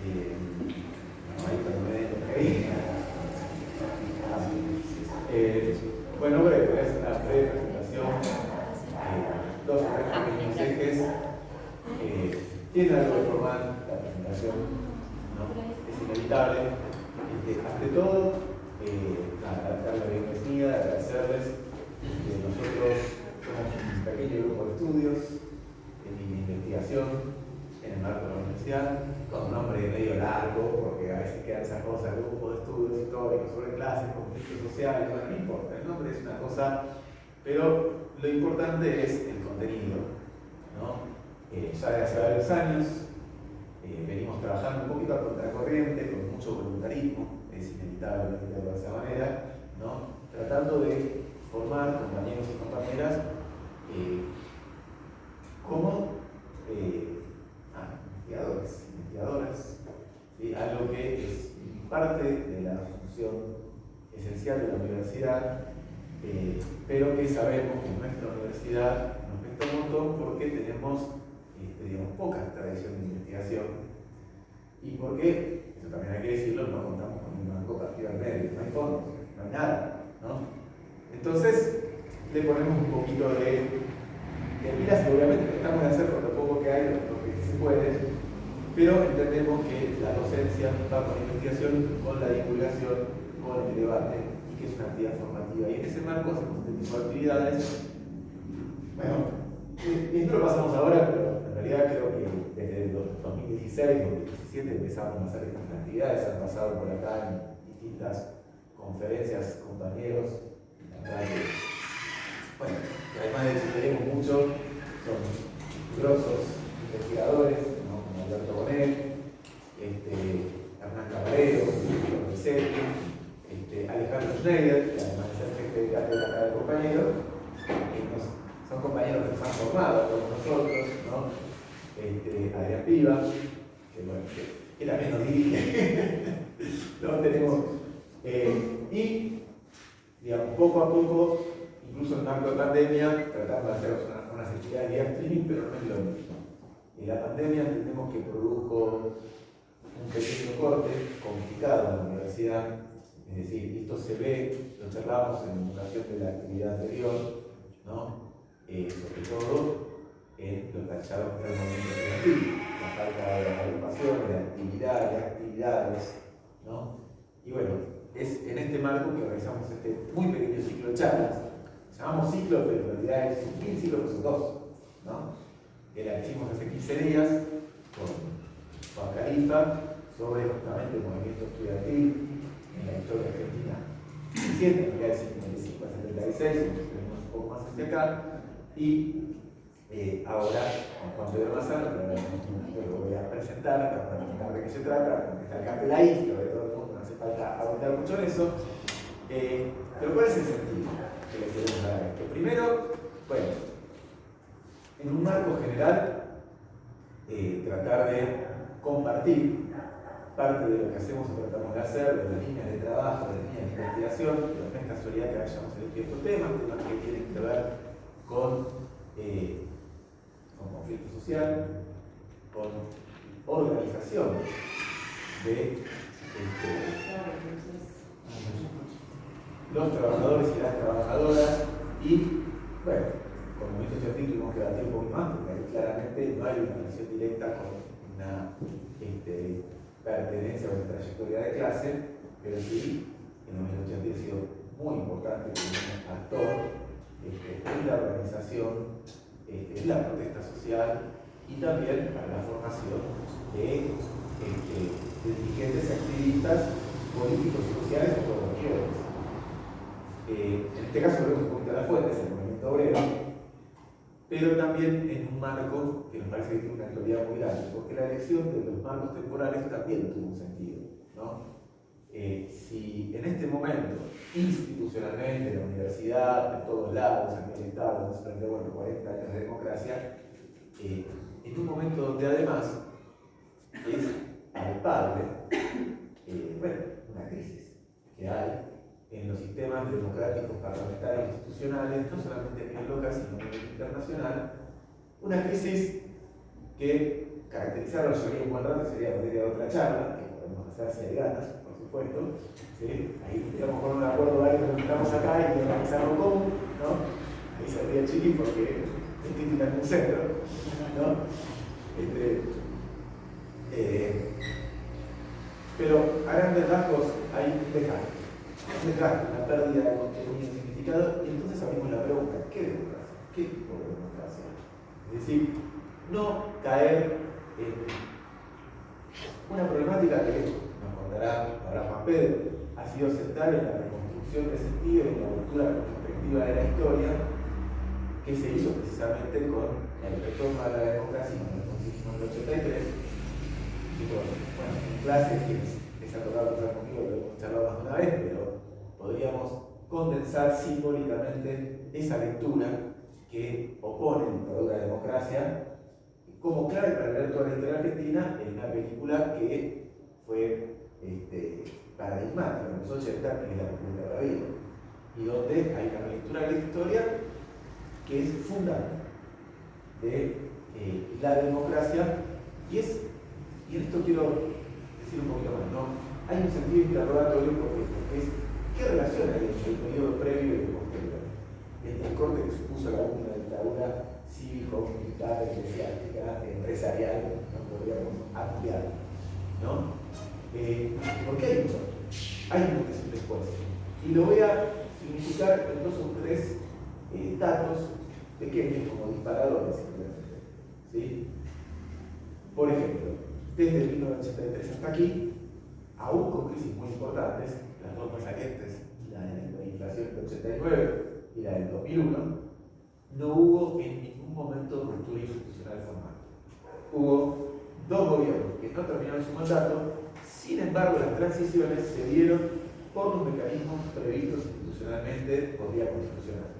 ahí cuando me den bueno, breve, es una breve presentación, dos o tres pequeños ejes. Tiene algo de formal la presentación, ¿no? Es inevitable. Ante todo, dar la bienvenida, agradecerles. Nosotros somos un pequeño grupo de estudios en investigación en el marco de la universidad, con un nombre medio largo, porque a veces quedan esas cosas, grupos de estudios históricos sobre clases, conflictos sociales, bueno, no importa, el nombre es una cosa, pero lo importante es el contenido, ¿no? Ya desde hace varios años venimos trabajando un poquito a contracorriente, con mucho voluntarismo, es inevitable decirlo de esa manera, ¿no? Tratando de formar compañeros y compañeras como investigadoras, ¿sí? Algo que es parte de la función esencial de la universidad, pero que sabemos que en nuestra universidad nos cuesta un montón porque tenemos poca tradición de investigación y porque, eso también hay que decirlo, no contamos con un banco partido al medio, no hay fondos, no hay nada, ¿no? Entonces le ponemos un poquito de miras, obviamente tratamos de hacer con lo poco que hay, lo que se puede, pero entendemos que la docencia va con la investigación, con la divulgación, con el debate y que es una actividad formativa. Y en ese marco hacemos este tipo de actividades. Bueno, esto lo pasamos ahora, pero en realidad creo que desde el 2016, 2017 empezamos a hacer estas actividades, han pasado por acá en distintas conferencias, compañeros, bueno, además de que tenemos mucho, son grosos investigadores, ¿no? Como Alberto Bonet, Hernán Camarero, Rosetti, Alejandro Schneider, que además de ser jefe de cátedra acá de compañeros, son compañeros que nos han formado con nosotros, ¿no? Adrián Piva, que bueno, que también nos dirige, ¿no? Tenemos, y digamos, poco a poco, incluso en marco de pandemia, tratando de hacer unas actividades de streaming, pero no es lo mismo. La pandemia entendemos que produjo un pequeño corte complicado en la universidad, es decir, esto se ve, lo charlamos en ocasión de la actividad anterior, ¿no? Sobre todo en lo tachado que era el movimiento estudiantil, la falta de agrupación, de actividades, ¿no? Y bueno, es en este marco que organizamos este muy pequeño ciclo de charlas. Llamamos ciclo, pero en realidad es un ciclo que son dos, ¿no? Que la hicimos hace 15 días con Juan Califa sobre justamente el movimiento estudiantil en la historia argentina. Reciente, en realidad del 55 a 76, nos tenemos un poco más hacia acá, y ahora con Juan Pedro Mazano, que lo voy a presentar, para presentar de qué se trata, porque está el cartel ahí, lo de todo el mundo, no hace falta abundar mucho en eso. Pero ¿cuál es el sentido que le queremos dar a esto? Primero, bueno, en un marco general, tratar de compartir parte de lo que hacemos o tratamos de hacer, de las líneas de trabajo, de las líneas de investigación, pero no es casualidad que hayamos elegido estos temas que tienen que ver con conflicto social, con organización de los trabajadores y las trabajadoras y, bueno, como movimiento estudiantil tuvimos que debatir un poco más, porque ahí claramente no hay una relación directa con una pertenencia o una trayectoria de clase, pero sí, el movimiento estudiantil ha sido muy importante como un actor en la organización, en la protesta social y también para la formación de dirigentes y activistas políticos y sociales en todos los niveles. En este caso vemos un poquito a las fuentes, el movimiento obrero, pero también en un marco que nos parece que tiene una actualidad muy grande, porque la elección de los marcos temporales también tuvo un sentido, ¿no? Si en este momento, institucionalmente, en la universidad, en todos lados, en el Estado, nos prende, bueno, 40 años de democracia, en un momento donde además es palpable, bueno, una crisis que hay en los sistemas democráticos parlamentarios institucionales, no solamente a nivel local, sino a nivel internacional, una crisis que caracterizarlo llevaría un buen rato, sería materia de otra charla, que podemos hacer si hay ganas, por supuesto. ¿Sí? Ahí podríamos poner un acuerdo de algo que estamos acá y organizarlo común, ¿no? Ahí saldría el chiqui porque es típica en un centro, ¿no? Pero a grandes rasgos hay un desgaste, una pérdida de contenido y significado, y entonces abrimos la pregunta: ¿qué democracia? ¿Qué tipo de democracia? Es decir, no caer en una problemática que, nos contará ahora Juan Pedro, ha sido central en la reconstrucción de sentido y en la apertura retrospectiva de la historia, que se hizo precisamente con el retorno a la democracia en el Constitución del 83. Bueno, en clase, quienes les ha tocado hablar conmigo, lo hemos charlado más de una vez, pero podríamos condensar simbólicamente esa lectura que opone la dictadura a la democracia como clave para leer toda la historia argentina en una película que fue paradigmática en los 80, que es La República de la Vida, y donde hay una lectura de la historia que es fundamental de la democracia, y en esto quiero decir un poquito más, ¿no? Hay un sentido interrogatorio porque es ¿qué relación hay entre el periodo previo y el posterior? Entre el corte que supuso la última dictadura cívico-militar, eclesiástica, empresarial, no podríamos ampliar, ¿no? Porque hay un corte, hay un antes y después. Y lo voy a significar en 2 o 3 datos pequeños como disparadores, simplemente, ¿sí? Por ejemplo, desde 1983 hasta aquí, aún con crisis muy importantes, las dos más salientes, la de la inflación del 89 y la del 2001, no hubo en ningún momento ruptura institucional formal. Hubo 2 gobiernos que no terminaron su mandato, sin embargo las transiciones se dieron por los mecanismos previstos institucionalmente por vía constitucional.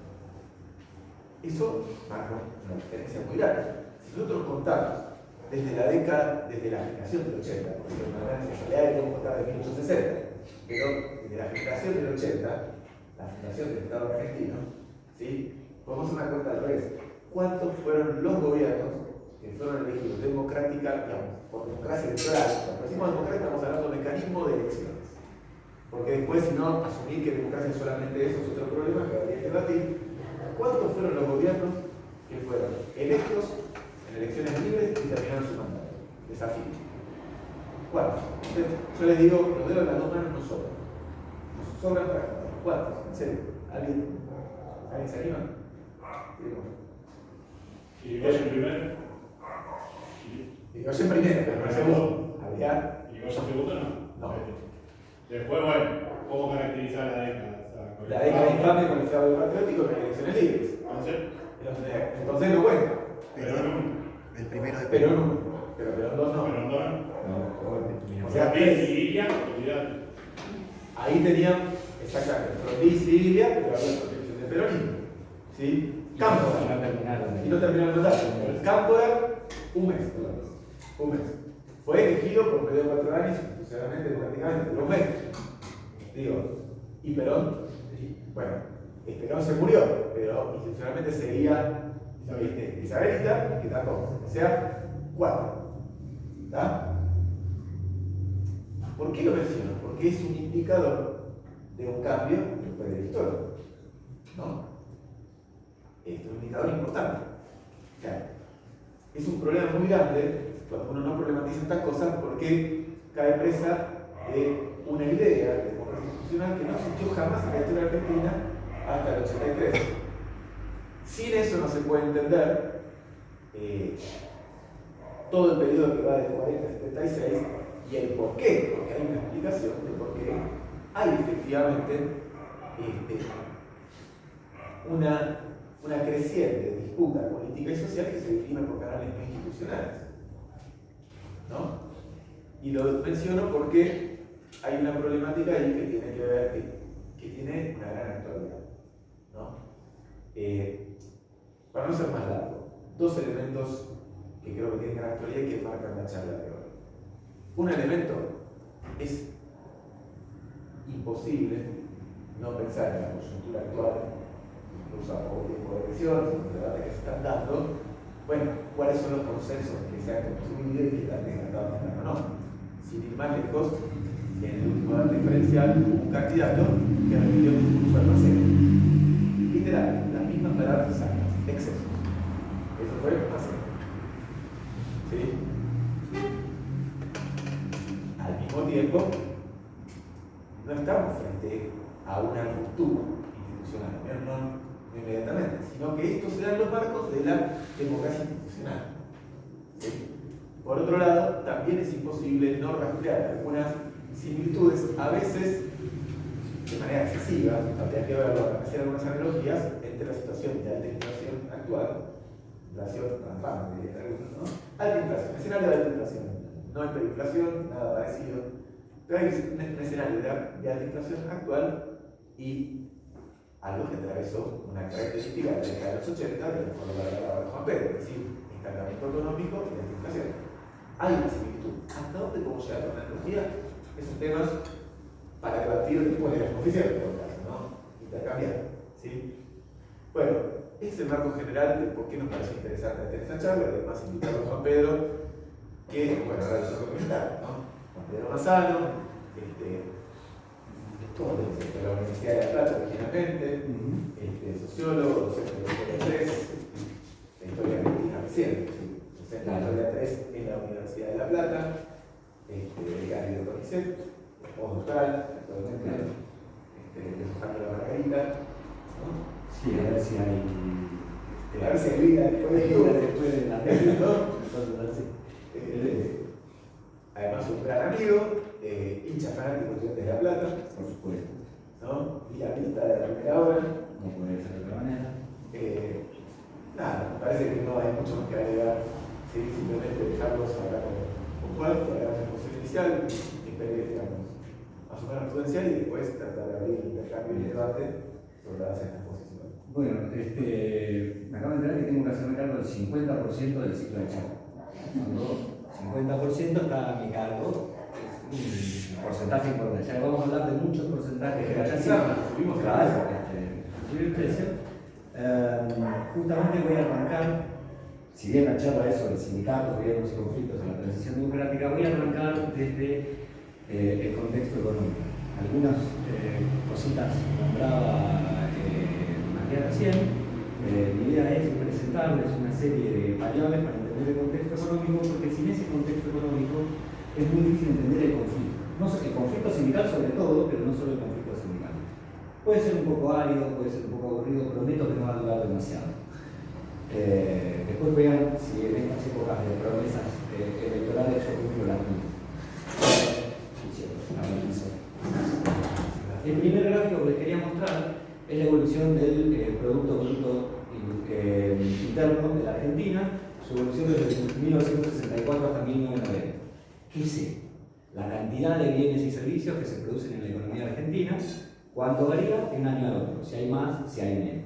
Eso marca una diferencia muy grande. Si nosotros contamos desde la generación del 80, porque en realidad debemos contar de 1860, pero desde la generación del 80, la fundación del Estado argentino, ¿sí? Podemos hacer una cuenta al revés. ¿Cuántos fueron los gobiernos que fueron elegidos democrática, digamos, por democracia electoral? Cuando decimos democracia estamos hablando de mecanismo de elecciones. Porque después, si no, asumir que democracia es solamente eso es otro problema que habría que debatir. ¿Cuántos fueron los gobiernos que fueron electos en elecciones libres y terminaron su mandato? Desafío. ¿Cuántos? Yo les digo, los dedos de las 2 manos no sobran. Nos sobran para contar. ¿Cuántos? En serio. ¿Alguien se anima? Irigoyen primero. Irigoyen primero, pero segundo. Había. ¿Irigoyen segundo no? No. Después, bueno, ¿cómo caracterizar la década? La década infame con el Estado patriótico en elecciones libres. Entonces no cuenta. El primero de Perón 1. Pero Perón 2 no. Perón 2. O sea, Sicilia, autoridad. ahí tenían exactamente Frondizi y Sicilia, pero había protección de peronismo. ¿Sí? Cámpora. Y no terminaron el mandato. Cámpora, un mes. Fue elegido por medio de 4 años, institucionalmente, democráticamente, pero un mes. Digo, y Perón, bueno, Perón se murió, pero institucionalmente seguía Isabelita, que tampoco. O sea, 4. ¿Está? ¿Por qué lo menciono? Porque es un indicador de un cambio después de la historia, ¿no? Esto es un indicador importante. Claro. Es un problema muy grande cuando uno no problematiza estas cosas porque cae presa de una idea de democracia institucional que no existió jamás en la historia argentina hasta el 83. Sin eso no se puede entender todo el periodo que va del 40 al 76 y el por qué, porque hay una explicación de por qué hay efectivamente una creciente disputa política y social que se define por canales no institucionales, ¿no? Y lo menciono porque hay una problemática ahí que tiene que ver, que tiene una gran actualidad, ¿no? Para no ser más largo, 2 elementos que creo que tienen gran actualidad y que marcan la charla de hoy. Un elemento es imposible no pensar en la coyuntura actual, incluso a poco tiempo de elecciones, en los debates que se están dando. Bueno, cuáles son los consensos que se han construido y que están descartados o no. Sin ir más lejos, en el último debate diferencial hubo un candidato que repitió un discurso al Maceo. Literal, las mismas palabras exactas, exceso. Eso fue Maceo. ¿Sí? Al mismo tiempo, no estamos frente a una ruptura institucional, no inmediatamente, sino que estos serán los marcos de la democracia institucional. ¿Sí? Por otro lado, también es imposible no rastrear algunas similitudes, a veces de manera excesiva, habría que verlo, hacer algunas analogías entre la situación de alta inflación actual, inflación rampante, ¿no? Alta inflación, escenario de alta inflación, no hiperinflación, nada parecido, pero hay un escenario de alta inflación actual y algo que atravesó una característica de la década de los 80, de acuerdo a la palabra de Juan Pedro, es decir, estancamiento económico y alta inflación. Hay una similitud. ¿Hasta dónde podemos llegar con la tecnología? Esos temas para debatir después de la exposición, por caso, ¿no? Intercambiar. ¿Sí? Bueno, este es el marco general de por qué nos parece interesante tener esta charla, además invitar a Juan Pedro, que, bueno, ahora les voy a comentar, ¿no? Juan Pedro Mazzano, de la Universidad de La Plata originalmente, sociólogo, docente de historia 3, de historia argentina reciente, docente de historia 3 en la Universidad de La Plata, becario de CONICET, postdoctoral, actualmente, deshojando la margarita, ¿no? Sí, a ver si hay. A ver si hay vida después de la además, un gran amigo, hincha fanático de La Plata, por supuesto. ¿no? Y la pista de la primera hora. No puede ser de otra manera. Nada, me parece que no hay mucho más que agregar. ¿Sí? Simplemente dejarlos acá con Juan, para dar una exposición inicial, interés, digamos, más o menos prudencial, y después tratar de abrir el intercambio y el debate sobre la base de esta exposición. Bueno, me acabo de enterar que tengo que hacerme cargo del 50% del ciclo de Chaco. Cuando 50% está a mi cargo, es un porcentaje importante. Ya vamos a hablar de muchos porcentajes que haya sido. Subimos Claro, subir el precio. Justamente voy a arrancar, si bien la charla es sobre sindicatos, gobiernos y conflictos en la transición democrática, voy a arrancar desde el contexto económico. Algunas cositas nombraba Matías recién. Mi idea es presentarles una serie de variables para entender el contexto económico, porque sin ese contexto económico es muy difícil entender el conflicto. No sé, el conflicto sindical sobre todo, pero no solo el conflicto sindical. Puede ser un poco árido, puede ser un poco aburrido, prometo que no va a durar demasiado. Después vean si en estas épocas de promesas electorales yo cumplo las mías. El primer gráfico que les quería mostrar es la evolución del Producto Bruto Interno de la Argentina, su evolución desde 1964 hasta 1990. ¿Qué es esto? La cantidad de bienes y servicios que se producen en la economía argentina, cuánto varía de un año al otro, si hay más, si hay menos.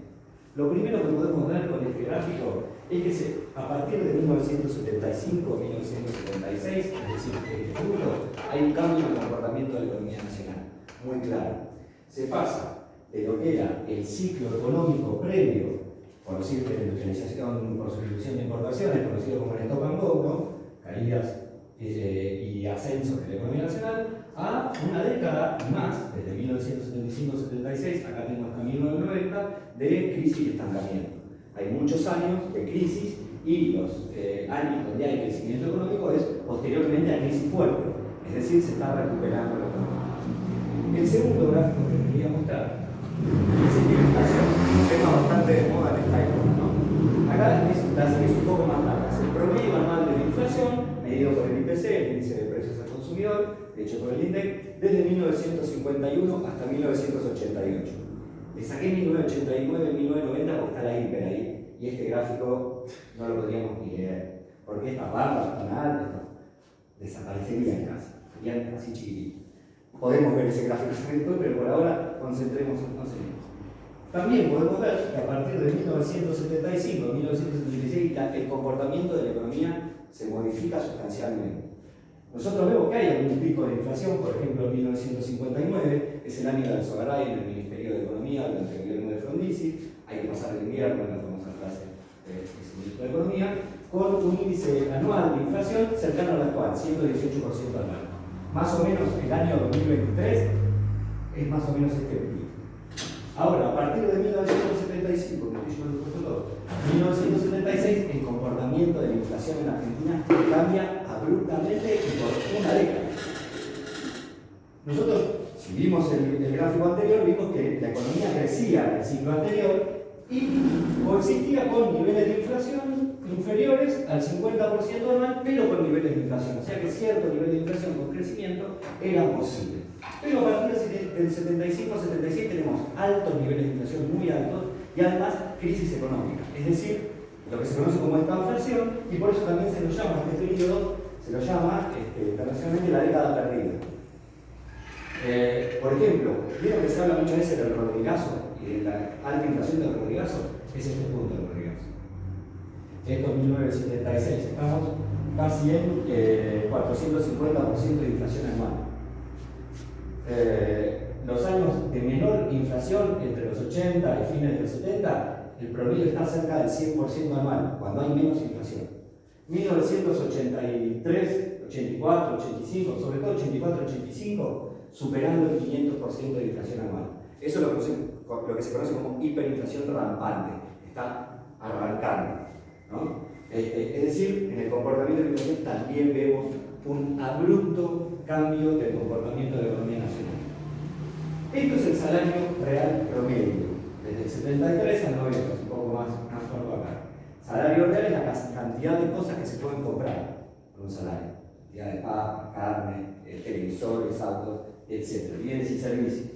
Lo primero que podemos ver con este gráfico es que a partir de 1975, 1976, es decir, en este punto, hay un cambio en el comportamiento de la economía nacional, muy claro. Se pasa de lo que era el ciclo económico previo, por decir de industrialización por sustitución de importaciones, conocido como el stop and go, ¿no? Caídas y ascensos de la economía nacional, a una década y más, desde 1975-76, acá tengo hasta 1990, de crisis y estancamiento. Hay muchos años de crisis y los años donde hay crecimiento económico es posteriormente a crisis fuerte, es decir, se está recuperando la economía. El segundo gráfico que les quería mostrar es el de inflación, un tema bastante de moda en esta época, ¿no? Acá es un poco más larga, es el promedio anual de la inflación, medido por el IPC, el índice de precios al consumidor, hecho por el INDEC, desde 1951 hasta 1988. Le saqué 1989, 1990 porque está la hiper ahí, y este gráfico no lo podríamos ni leer, porque estas barras tan altas desaparecerían casi, serían así chiquititos. Podemos ver ese gráfico después, pero por ahora concentrémonos en eso. También podemos ver que a partir de 1975, 1976, el comportamiento de la economía se modifica sustancialmente. Nosotros vemos que hay algún pico de inflación, por ejemplo, en 1959, es el año de Alzogaray en el Ministerio de Economía durante el gobierno de Frondizi, hay que pasar el invierno en la famosa clase de ministro de Economía, con un índice anual de inflación cercano al actual, 118% anual. Más o menos el año 2023 es más o menos este periodo. Ahora, a partir de 1975, que yo lo he puesto todo, 1976, el comportamiento de la inflación en Argentina cambia abruptamente y por una década. Nosotros, si vimos el gráfico anterior, vimos que la economía crecía en el ciclo anterior y coexistía con niveles de inflación inferiores al 50% anual, pero con niveles de inflación. O sea que cierto nivel de inflación con crecimiento era posible. Pero a partir del 75-76 tenemos altos niveles de inflación, muy altos, y además crisis económica. Es decir, lo que se conoce como estagflación, y por eso también se lo llama, este periodo, se lo llama internacionalmente la década perdida. Por ejemplo, vieron que se habla muchas veces del Rodrigazo y de la alta inflación del Rodrigazo. Es este punto del Rodrigazo. Esto es 1976. Estamos casi en 450% de inflación anual. Los años de menor inflación, entre los 80 y fines de los 70, el promedio está cerca del 100% anual, cuando hay menos inflación. 1983, 84, 85, sobre todo 84, 85, superando el 500% de inflación anual. Eso es lo que se conoce como hiperinflación rampante, está arrancando, ¿no? Es decir, en el comportamiento de la inflación también vemos un abrupto cambio del comportamiento de la economía nacional. Esto es el salario real promedio, desde el 73 al 90, un poco más corto acá. Salario real es la cantidad de cosas que se pueden comprar con un salario. Cantidad de papa, carne, televisores, autos, etc. Bienes y servicios.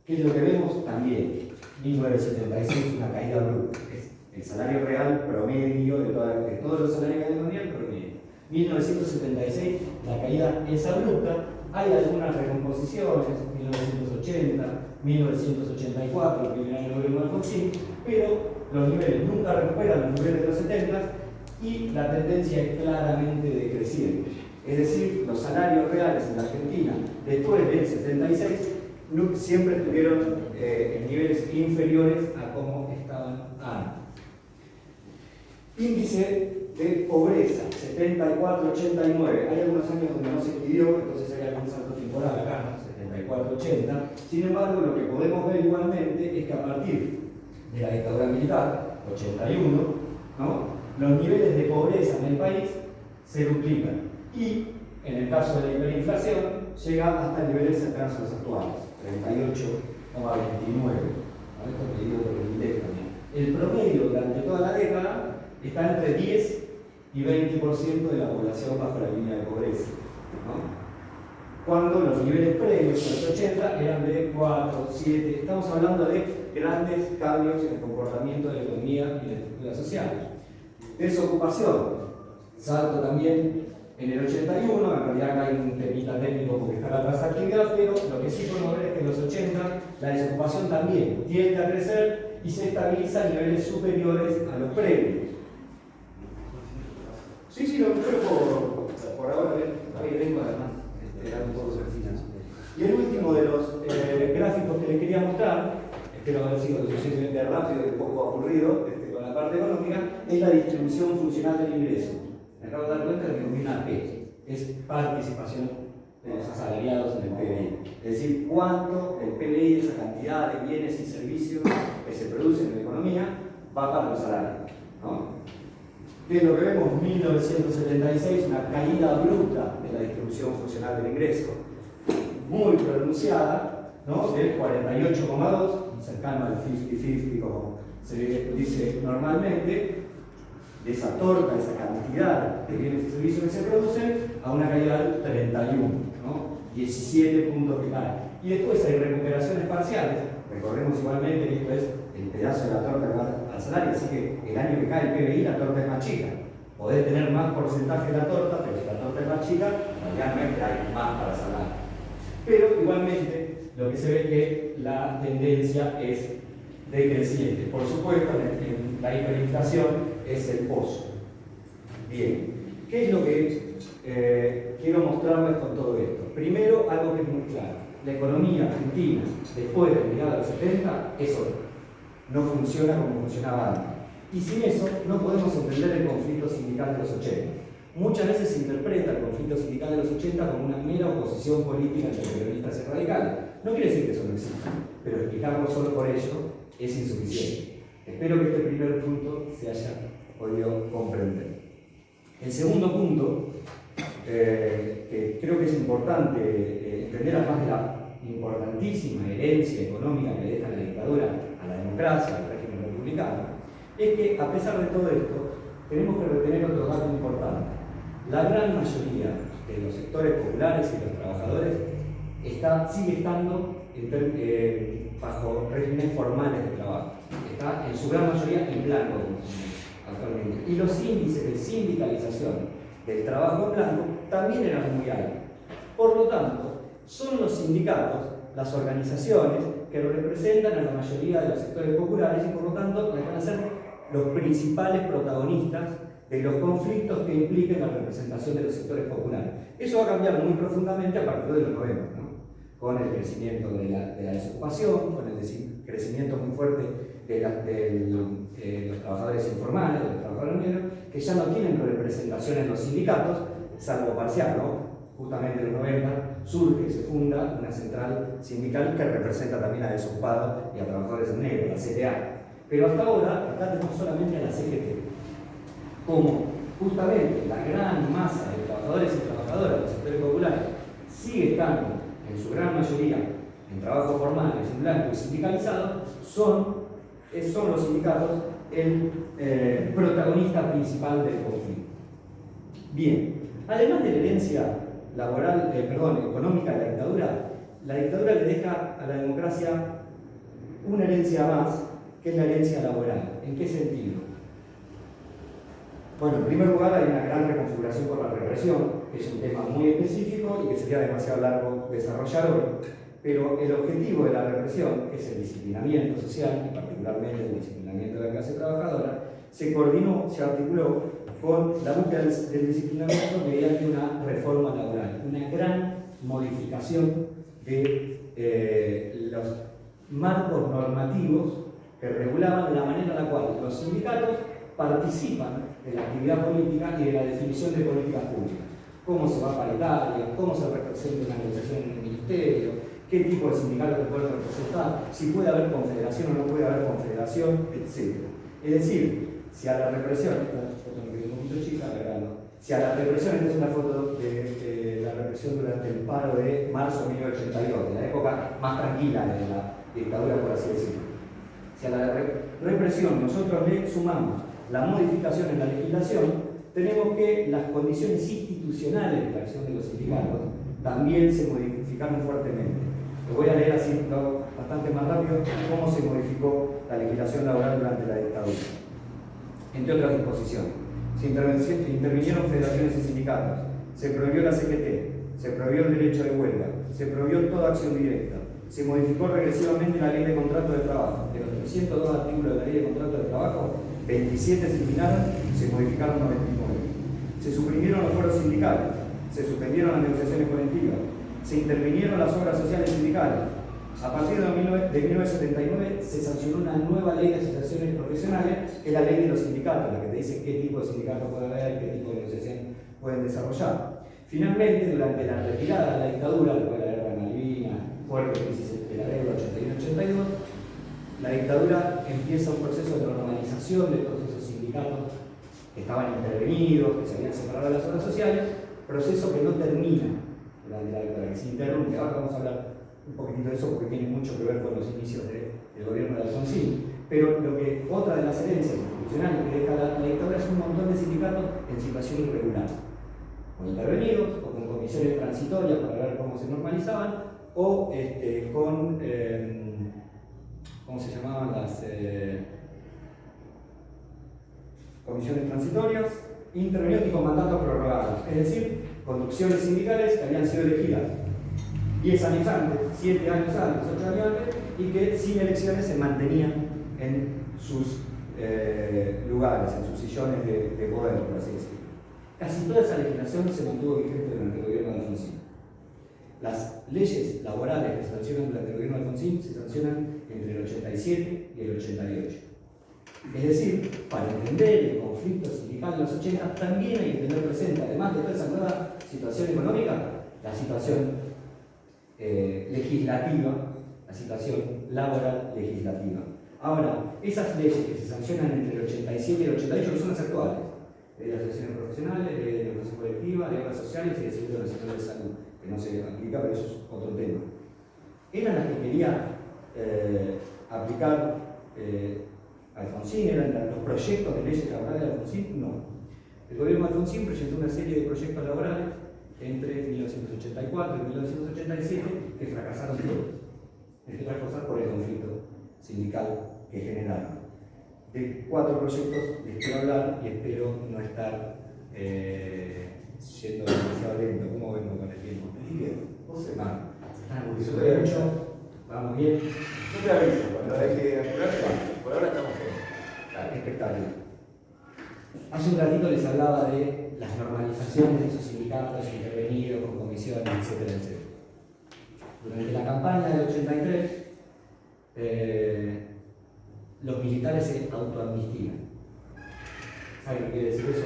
¿Qué es lo que vemos? También, 1976, una caída abrupta. Es el salario real promedio de todos los salarios que hay en la economía, el promedio. 1976, la caída es abrupta. Hay algunas recomposiciones, 1980, 1984, el primer año del gobierno de Alfonsín, pero los niveles nunca recuperan los niveles de los 70 y la tendencia es claramente decreciente. Es decir, los salarios reales en la Argentina después del 76 siempre estuvieron en niveles inferiores a como estaban antes. Índice de pobreza, 74-89. Hay algunos años donde no se expidió, entonces hay algún salto temporal acá, 74-80. Sin embargo, lo que podemos ver igualmente es que a partir de la dictadura militar, 81, ¿no?, los niveles de pobreza en el país se duplican. Y en el caso de la hiperinflación, llega hasta niveles cercanos a los actuales, 38,29. Esto medido por el INDEC también. El promedio durante toda la década está entre 10 y 20% de la población bajo la línea de pobreza, ¿no? Cuando los niveles previos a los 80 eran de 4, 7, estamos hablando de grandes cambios en el comportamiento de la economía y de la estructura social. Desocupación, salto también en el 81, en realidad acá hay un temita técnico porque está la tasa de actividad, pero lo que sí podemos ver es que en los 80 la desocupación también tiende a crecer y se estabiliza a niveles superiores a los previos. Sí, lo creo por ahora, ahí vengo además, un poco sobre finanzas. Y el último de los gráficos que les quería mostrar, espero haber sido lo suficientemente rápido y un poco aburrido con la parte económica, es la distribución funcional del ingreso. Me acabo de dar cuenta de que combina P, es participación de los asalariados en el PBI. Es decir, cuánto el PBI, esa cantidad de bienes y servicios que se producen en la economía, va para los salarios, ¿no? ¿Qué es lo que vemos? 1976, una caída abrupta de la distribución funcional del ingreso, muy pronunciada, ¿no?, del 48,2, cercano al 50-50, como se dice normalmente, de esa torta, esa cantidad de bienes y servicios que se producen, a una caída del 31, ¿no? 17 puntos que caen. Y después hay recuperaciones parciales. Recordemos igualmente que esto es el pedazo de la torta que va al salario, así que el año que cae el PBI la torta es más chica. Podés tener más porcentaje de la torta, pero si la torta es más chica, realmente hay más para salario. Pero igualmente lo que se ve es que la tendencia es decreciente. Por supuesto, en la hiperinflación es el pozo. Bien, ¿qué es lo que quiero mostrarles con todo esto? Primero, algo que es muy claro. La economía argentina, después de la llegada de los 70, es otra. No funciona como funcionaba antes. Y sin eso no podemos entender el conflicto sindical de los 80. Muchas veces se interpreta el conflicto sindical de los 80 como una mera oposición política entre peronistas y radicales. No quiere decir que eso no exista, pero explicarlo solo por ello es insuficiente. Espero que este primer punto se haya podido comprender. El segundo punto, que creo que es importante entender, además de la importantísima herencia económica que deja la dictadura a la democracia, al régimen republicano, es que a pesar de todo esto, tenemos que retener otro dato importante. La gran mayoría de los sectores populares y de los trabajadores sigue estando bajo regímenes formales de trabajo. Está en su gran mayoría en blanco actualmente. Y los índices de sindicalización del trabajo en blanco también eran muy altos. Por lo tanto, son los sindicatos, las organizaciones, que representan a la mayoría de los sectores populares y por lo tanto van a ser los principales protagonistas de los conflictos que impliquen la representación de los sectores populares. Eso va a cambiar muy profundamente a partir de los 90, ¿no? Con el crecimiento de la desocupación, con el crecimiento muy fuerte de los trabajadores informales, de los trabajadores negros, que ya no tienen representación en los sindicatos, salvo parcial, ¿no? Justamente en los 90 surge y se funda una central sindical que representa también a desocupados y a trabajadores en negro, la CTA. Pero hasta ahora, acá tenemos solamente a la CGT. Como justamente la gran masa de trabajadores y trabajadoras del sector populares sigue estando, en su gran mayoría, en trabajos formales, en blanco y sindicalizados, son los sindicatos el protagonista principal del conflicto. Bien, además de la herencia económica de la dictadura le deja a la democracia una herencia más, que es la herencia laboral. ¿En qué sentido? Bueno, en primer lugar hay una gran reconfiguración por la represión, que es un tema muy específico y que sería demasiado largo desarrollar hoy, pero el objetivo de la represión, que es el disciplinamiento social, y particularmente el disciplinamiento de la clase trabajadora, se coordinó, se articuló con la búsqueda del disciplinamiento mediante una reforma laboral, una gran modificación de los marcos normativos que regulaban la manera en la cual los sindicatos participan de la actividad política y de la definición de políticas públicas. Cómo se va a paritaria, cómo se representa una negociación en el ministerio, qué tipo de sindicato se puede representar, si puede haber confederación o no puede haber confederación, etc. Es decir, si a la represión, esta foto me quedó un poquito chica, si a la represión, esta es una foto de la represión durante el paro de marzo de 1982, de la época más tranquila de la dictadura, por así decirlo. Si a la represión nosotros le sumamos la modificación en la legislación, tenemos que las condiciones institucionales de la acción de los sindicatos también se modificaron fuertemente. Lo voy a leer así bastante más rápido cómo se modificó la legislación laboral durante la dictadura. Entre otras disposiciones, se intervinieron federaciones y sindicatos, se prohibió la CGT, se prohibió el derecho de huelga, se prohibió toda acción directa, se modificó regresivamente la ley de contrato de trabajo. De los 302 artículos de la ley de contrato de trabajo, 27 se eliminaron, se modificaron 99. Se suprimieron los foros sindicales, se suspendieron las negociaciones colectivas, se intervinieron las obras sociales sindicales. A partir de 1979 se sancionó una nueva ley de asociaciones profesionales, que es la ley de los sindicatos, la que te dice qué tipo de sindicato puede haber, qué tipo de negociación pueden desarrollar. Finalmente, durante la retirada de la dictadura, después de la guerra de Malvinas, fuerte crisis de la deuda 81-82, la dictadura empieza un proceso de normalización de todos esos sindicatos que estaban intervenidos, que se habían separado de las obras sociales, proceso que no termina durante la dictadura, que se interrumpe. Ahora vamos a hablar un poquitito de eso porque tiene mucho que ver con los inicios del gobierno de Alfonsín. Pero otra de las herencias institucionales que deja la dictadura es un montón de sindicatos en situación irregular, o intervenidos, o con comisiones transitorias para ver cómo se normalizaban, o con, ¿cómo se llamaban las comisiones transitorias? Intervenidos y con mandatos prorrogados, es decir, conducciones sindicales que habían sido elegidas 10 años antes, 7 años antes, 8 años antes, y que sin elecciones se mantenían en sus lugares, en sus sillones de poder, por así decirlo. Casi toda esa legislación se mantuvo vigente durante el gobierno de Alfonsín. Las leyes laborales que se sancionan durante el gobierno de Alfonsín se sancionan entre el 87 y el 88. Es decir, para entender el conflicto sindical en los 80 también hay que tener presente, además de toda esa nueva situación económica, la situación legislativa, la situación laboral legislativa. Ahora, esas leyes que se sancionan entre el 87 y el 88, que son las actuales, de las asociaciones profesionales, de negociación colectiva, de obras sociales y de Seguro Nacional de Salud, que no se aplica, pero eso es otro tema. ¿Eran las que quería aplicar Alfonsín? ¿Eran los proyectos de leyes laborales de Alfonsín? No. El gobierno de Alfonsín presentó una serie de proyectos laborales entre 1984 y 1987 que fracasaron todos, entre otras cosas por el conflicto sindical que generaron. De 4 proyectos les quiero hablar y espero no estar siendo demasiado lento. ¿Cómo vengo con el tiempo? Bien, vos sé. Estamos bien. Vamos bien. Yo te aviso, cuando hay que apurarse, por ahora estamos bien. Espectacular. Hace un ratito les hablaba de las normalizaciones de esos sindicatos intervenidos con comisiones, etcétera, etcétera. Durante la campaña del 83, los militares se autoamnistían. ¿Saben lo que quiere decir eso?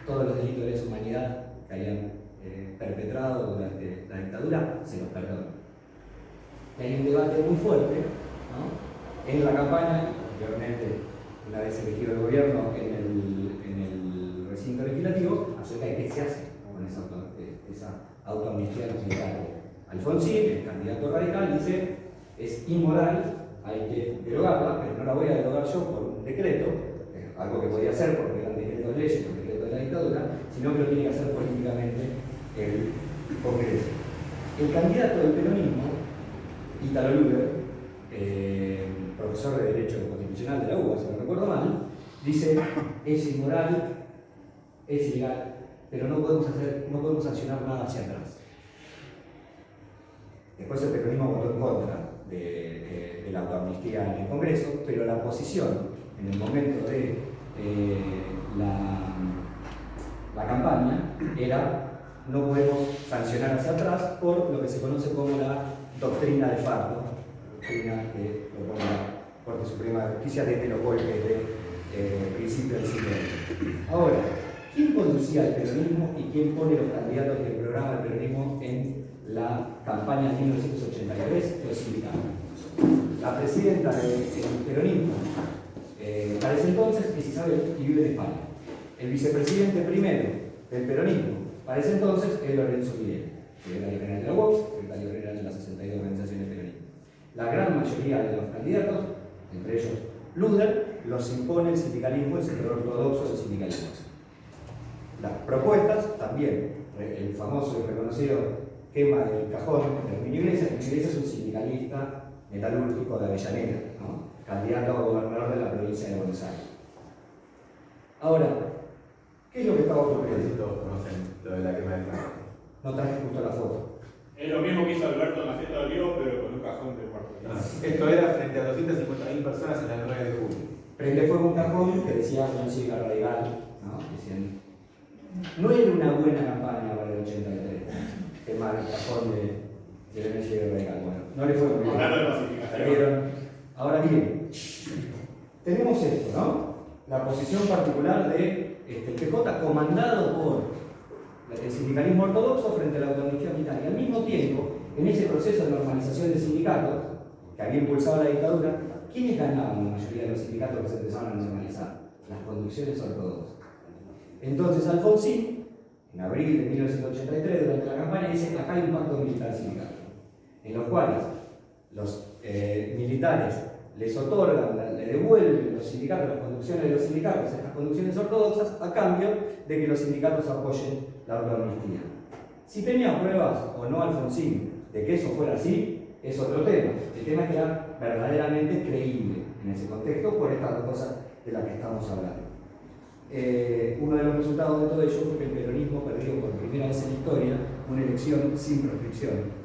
Todos los delitos de lesa humanidad que hayan perpetrado durante la dictadura se los perdonan. Y hay un debate muy fuerte, ¿no?, en la campaña, y posteriormente, una vez elegido el gobierno en el recinto legislativo, acerca de qué se hace con esa autoamnistía de los militares. Alfonsín, el candidato radical, dice: es inmoral, hay que derogarla, pero no la voy a derogar yo por un decreto, algo que podía hacer porque eran decretos de leyes, por decreto de la dictadura, sino que lo tiene que hacer políticamente el Congreso. El candidato del peronismo, Ítalo Luder, profesor de Derecho Constitucional de la UBA, si no recuerdo mal, dice: es inmoral, es ilegal, pero no podemos sancionar nada hacia atrás. Después el peronismo votó en contra de la autoamnistía en el Congreso, pero la posición en el momento de la campaña era: no podemos sancionar hacia atrás por lo que se conoce como la doctrina de Fardo, doctrina que propone la Corte Suprema de Justicia desde los golpes de principio del siglo XX. Ahora, ¿quién conducía el peronismo y quién pone los candidatos del programa del peronismo en la campaña de 1983? Los sindicatos. La presidenta del peronismo para ese entonces es Isabel y vive en España. El vicepresidente primero del peronismo para ese entonces es Lorenzo Videla, secretario general de la UOC, secretario general de las 62 organizaciones peronistas. La gran mayoría de los candidatos, entre ellos Luder, los impone el sindicalismo, el sector ortodoxo del sindicalismo. Las propuestas también, el famoso y reconocido quema del cajón de Herminio Iglesias. Herminio Iglesias es un sindicalista metalúrgico de Avellaneda, ¿no?, candidato a gobernador de la provincia de Buenos Aires. Ahora, ¿qué es lo que estaba ocurriendo? Todos conocen lo de la quema del cajón. No traje justo la foto. Es lo mismo que hizo Alberto en la fiesta de Olivos, pero con un cajón de cuarto. Esto era frente a 250.000 personas en el 9 de julio. Prende fuego un cajón que decía una sigla radical, ¿no? Decían, no era una buena campaña para el 83, quemar el cajón de la sigla radical. Bueno, no le fue muy bien. Hablando de pacificación. Perdieron. Ahora bien, tenemos esto, ¿no? La posición particular de el PJ comandado por el sindicalismo ortodoxo frente a la autonomía militar. Y al mismo tiempo, en ese proceso de normalización de sindicatos que había impulsado la dictadura, ¿quiénes ganaban la mayoría de los sindicatos que se empezaban a normalizar? Las conducciones ortodoxas. Entonces Alfonsín, en abril de 1983, durante la campaña, dice: acá hay un pacto militar sindical, en los cuales los militares les otorgan, le devuelven los sindicatos, las conducciones de los sindicatos, estas conducciones ortodoxas, a cambio de que los sindicatos apoyen la autoamnistía. Si tenía pruebas o no Alfonsín de que eso fuera así, es otro tema. El tema es que era verdaderamente creíble en ese contexto por estas dos cosas de las que estamos hablando. Uno de los resultados de todo ello fue que el peronismo perdió por primera vez en la historia una elección sin proscripción.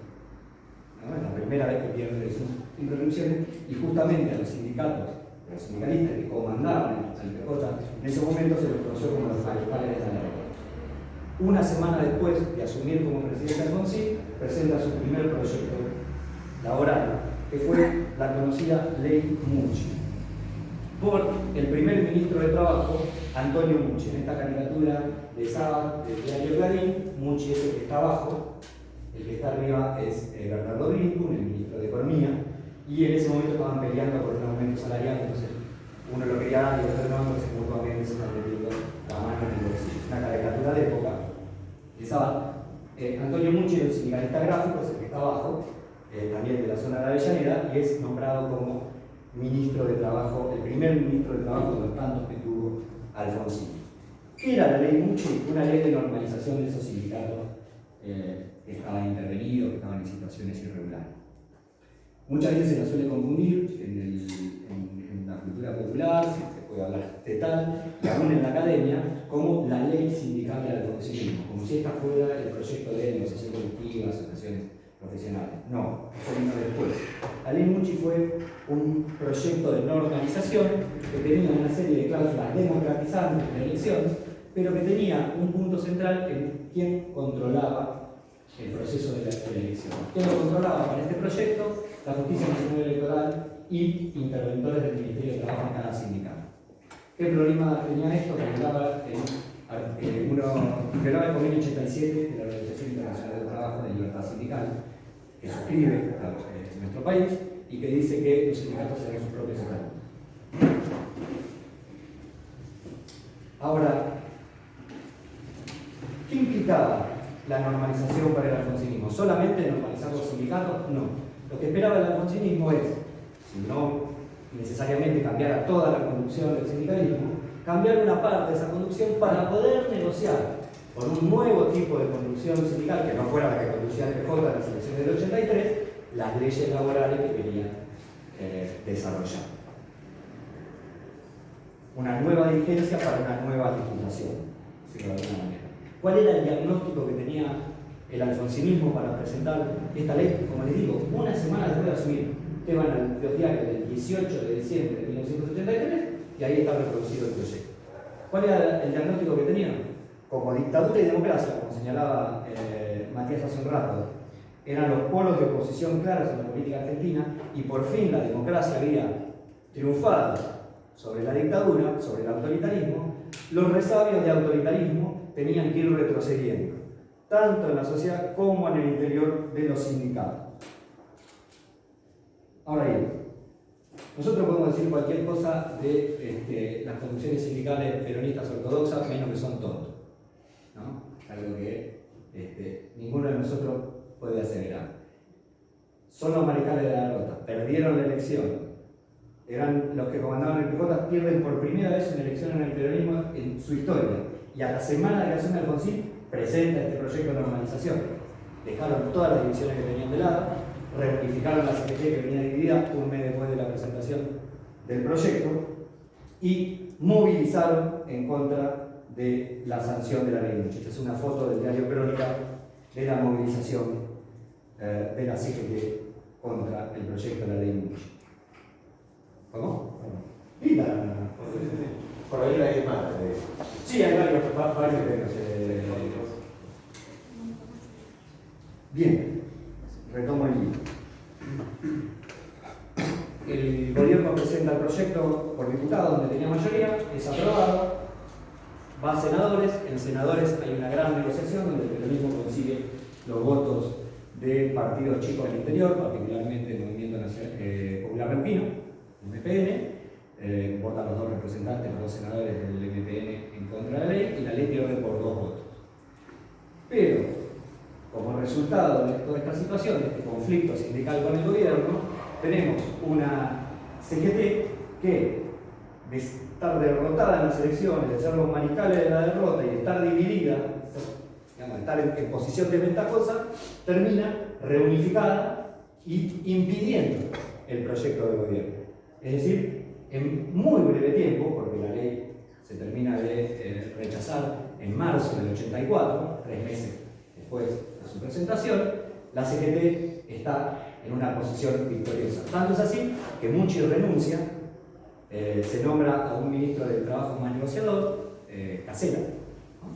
¿No? Es la primera vez que pierde una elección sin proscripción, y justamente a los sindicatos, a los sindicalistas que comandaban al PJ, en ese momento se les conoció como los radicales de la derrota. Una semana después de asumir como presidente Alfonsín, presenta su primer proyecto laboral, que fue la conocida Ley Mucci. por el primer ministro de Trabajo, Antonio Mucci. En esta caricatura de Sabat, del diario Clarín, Mucci es el que está abajo, el que está arriba es Bernardo Brinkman, el ministro de Economía, y en ese momento estaban peleando por un aumento salarial, entonces uno lo quería dar y el otro no, entonces mutuamente se están metiendo la mano en el bolsillo. Una caricatura de época de Sabat. Antonio Mucci es el sindicalista gráfico, es el que está abajo, también de la zona de Avellaneda, y es nombrado como ministro de Trabajo, el primer ministro de Trabajo de los tantos que tuvo Alfonsín. ¿Qué era la ley Mucci? Una ley de normalización de esos sindicatos que estaban intervenidos, que estaban en situaciones irregulares. Muchas veces se la suele confundir en la cultura popular, se puede hablar de tal, y aún en la academia, como la ley sindical del alfonsinismo, como si esta fuera el proyecto de negociación colectiva, asociaciones profesionales. No, eso vino después. La ley Mucci fue un proyecto de normalización que tenía una serie de cláusulas democratizantes en elecciones, pero que tenía un punto central en quién controlaba el proceso de la elección. ¿Quién lo controlaba para este proyecto? La Justicia Nacional Electoral y interventores del Ministerio de Trabajo en cada sindicato. ¿Qué problema tenía esto? Que violaba el convenio 87 de la Organización Internacional del Trabajo de Libertad Sindical, que suscribe nuestro país y que dice que los sindicatos serán sus propios estatutos. Ahora, ¿qué implicaba la normalización para el alfonsinismo? ¿Solamente normalizar los sindicatos? No. Lo que esperaba el alfonsinismo es, si no necesariamente cambiar toda la conducción del sindicalismo, cambiar una parte de esa conducción para poder negociar por un nuevo tipo de conducción sindical, que no fuera la que conducía el PJ en las elecciones del 83, las leyes laborales que querían desarrollar. Una nueva dirigencia para una nueva legislación, de alguna manera. ¿Cuál era el diagnóstico que tenía el alfonsinismo para presentar esta ley? Como les digo, una semana después de asumir, ustedes van a los diarios del 18 de diciembre de 1983 y ahí está reproducido el proyecto. ¿Cuál era el diagnóstico que tenían? Como dictadura y democracia, como señalaba Matías hace un rato, eran los polos de oposición claros en la política argentina y por fin la democracia había triunfado sobre la dictadura, sobre el autoritarismo. Los resabios de autoritarismo tenían que ir retrocediendo, tanto en la sociedad como en el interior de los sindicatos. Ahora bien, nosotros podemos decir cualquier cosa de las conducciones sindicales peronistas ortodoxas, menos que son tontos, ¿no? Algo que ninguno de nosotros puede aseverar. Son los mariscales de la derrota, perdieron la elección, eran los que comandaban el PJ, pierden por primera vez una elección en el peronismo en su historia, y a la semana de que asume Alfonsín presenta este proyecto de normalización. Dejaron todas las divisiones que tenían de lado, reunificaron la CGT que venía dividida un mes después de la presentación del proyecto y movilizaron en contra de la sanción de la ley Mucci. Esta es una foto del diario Crónica de la movilización de la CGT contra el proyecto de la ley Mucci. ¿Cómo? Linda. Por ahí hay más. Sí, hay varios temas. Bien, retomo el libro. El gobierno presenta el proyecto por diputado, donde tenía mayoría, es aprobado, va a senadores, en senadores hay una gran negociación donde el peronismo consigue los votos de partidos chicos del interior, particularmente el Movimiento Popular Argentino, el MPN, votan los dos representantes, los dos senadores del MPN en contra de la ley, y la ley pierde por 2 votos. Pero, como resultado de toda esta situación, de este conflicto sindical con el gobierno, tenemos una CGT que, de estar derrotada en las elecciones, de ser los mariscales de la derrota y de estar dividida, digamos, estar en posición desventajosa, termina reunificada y impidiendo el proyecto del gobierno. Es decir, en muy breve tiempo, porque la ley se termina de rechazar en marzo del 84, 3 meses después de su presentación, la CGT está en una posición victoriosa. Tanto es así que Mucci renuncia, se nombra a un ministro del Trabajo más negociador, Casella, ¿no?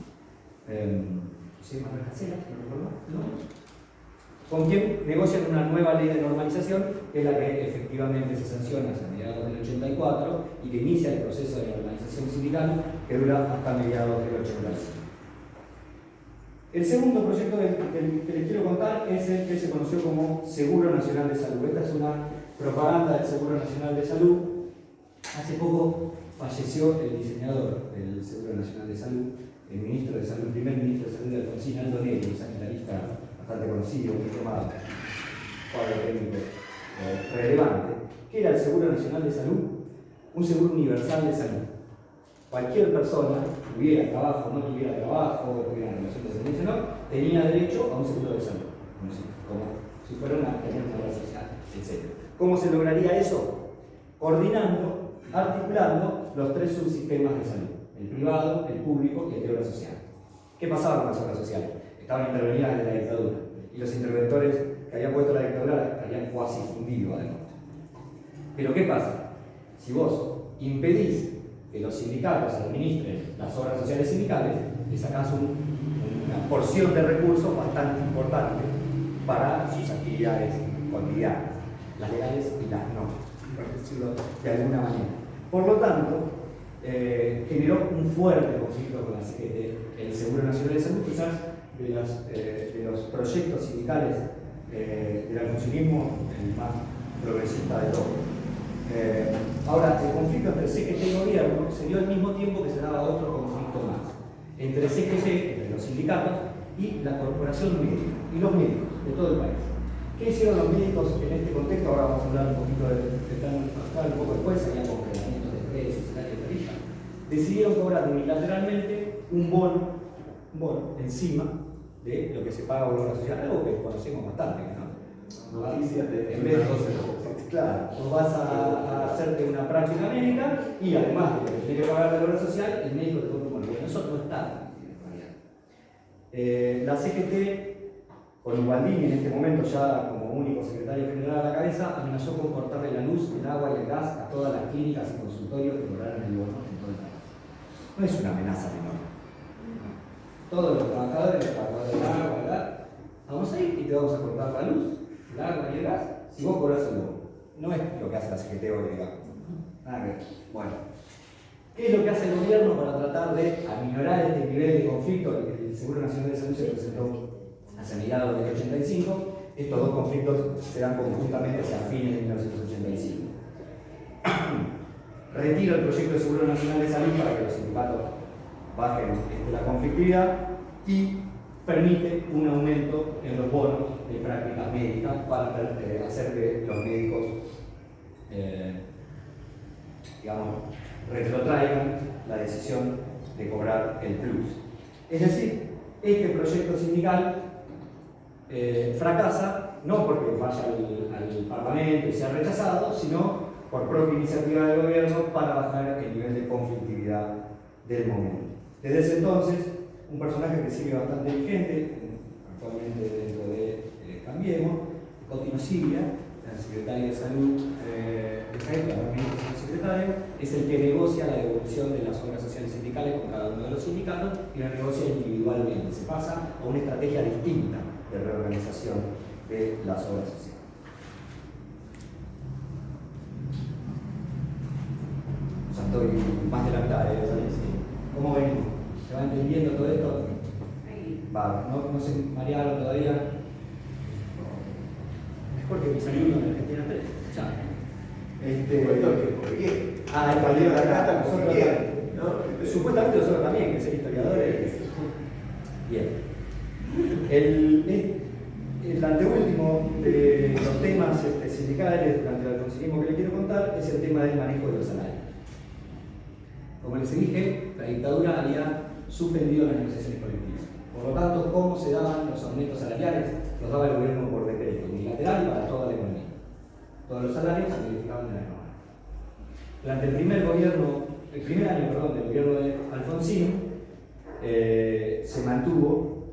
¿Sí, Manuel Casella? ¿No? con quien negocian una nueva ley de normalización, que es la que efectivamente se sanciona hacia mediados del 84 y que inicia el proceso de normalización sindical que dura hasta mediados del 85. El segundo proyecto que les quiero contar es el que se conoció como Seguro Nacional de Salud. Esta es una propaganda del Seguro Nacional de Salud. Hace poco falleció el diseñador del Seguro Nacional de Salud, el ministro de Salud, el primer ministro de Salud de Alfonsín, Aldo Negri, un sanitarista bastante conocido, muy formado, cuadro técnico relevante, que era el Seguro Nacional de Salud, un seguro universal de salud. Cualquier persona, tuviera trabajo, no tuviera trabajo, tuviera relación de dependencia o no, tenía derecho a un seguro de salud, como si fuera una seguridad social, etc. ¿Cómo se lograría eso? Coordinando, articulando los tres subsistemas de salud: el privado, el público y el de obra social. ¿Qué pasaba con las obras sociales? Estaban intervenidas desde la dictadura y los interventores que habían puesto la dictadura habían cuasi fundido además. Pero ¿qué pasa? Si vos impedís que los sindicatos administren las obras sociales sindicales, le sacás una porción de recursos bastante importante para sus actividades cotidianas, las legales y las no, por decirlo de alguna manera. Por lo tanto, generó un fuerte conflicto con la CGT, el Seguro Nacional de Salud, quizás de los proyectos sindicales del alfonsinismo el más progresista de todos. Ahora, el conflicto entre CGT y gobierno se dio al mismo tiempo que se daba otro conflicto más, entre CGT, entre los sindicatos, y la corporación médica, y los médicos de todo el país. ¿Qué hicieron los médicos en este contexto? Ahora vamos a hablar un poquito de plan actual, un poco después, había congelamientos de precios, salarios de tarifa. Decidieron cobrar unilateralmente un bono encima de lo que se paga por la obra social, algo que conocemos bastante, ¿no? Noticias de En vez de, claro, vos vas a hacerte una práctica médica y además de lo que tiene que pagar la obra social, el médico te compra un bono. Bueno, eso no está en realidad. La CGT, con Ubaldini en este momento ya como único secretario general a la cabeza, amenazó con cortarle la luz, el agua y el gas a todas las clínicas y consultorios que cobraran el bono en todo el país. No es una amenaza menor. Todos los trabajadores del agua, ¿verdad? Vamos a ir y te vamos a cortar la luz, el agua y el gas si vos cobras el bono. No es lo que hace la CGT hoy, digamos. Nada que ver. Bueno, ¿qué es lo que hace el gobierno para tratar de aminorar este nivel de conflicto? El Seguro Nacional de Salud se presentó hacia mediados del 85. Estos dos conflictos se dan conjuntamente hacia fines de 1985. Retira el proyecto de Seguro Nacional de Salud para que los sindicatos bajen la conflictividad y permite un aumento en los bonos de prácticas médicas para hacer que los médicos retrotraigan la decisión de cobrar el plus. Es decir, este proyecto sindical fracasa no porque vaya al Parlamento y sea rechazado, sino por propia iniciativa del gobierno para bajar el nivel de conflictividad del momento. Desde ese entonces, un personaje que sigue bastante vigente, actualmente dentro de Cambiemos, Cotino Silvia, el secretario de Salud secretario, es el que negocia la devolución de las obras sociales sindicales con cada uno de los sindicatos y la negocia individualmente. Se pasa a una estrategia distinta de reorganización de las obras sociales. Ya estoy más de la mitad, ¿cómo venimos? ¿Se va entendiendo todo esto? Va, no se marearon todavía. Es porque mis alumnos en Argentina 3. Ya. El compañero de acá está nosotros también. ¿No? Supuestamente nosotros también, que ser historiadores. Bien. El anteúltimo de los temas sindicales durante el alfonsinismo que les quiero contar es el tema del manejo de los salarios. Como les dije, la dictadura había suspendido las negociaciones colectivas. Por lo tanto, ¿cómo se daban los aumentos salariales? Los daba el gobierno por decreto, unilateral para toda la economía. Todos los salarios se modificaban de la misma manera. Durante el primer año del gobierno de Alfonsín, se mantuvo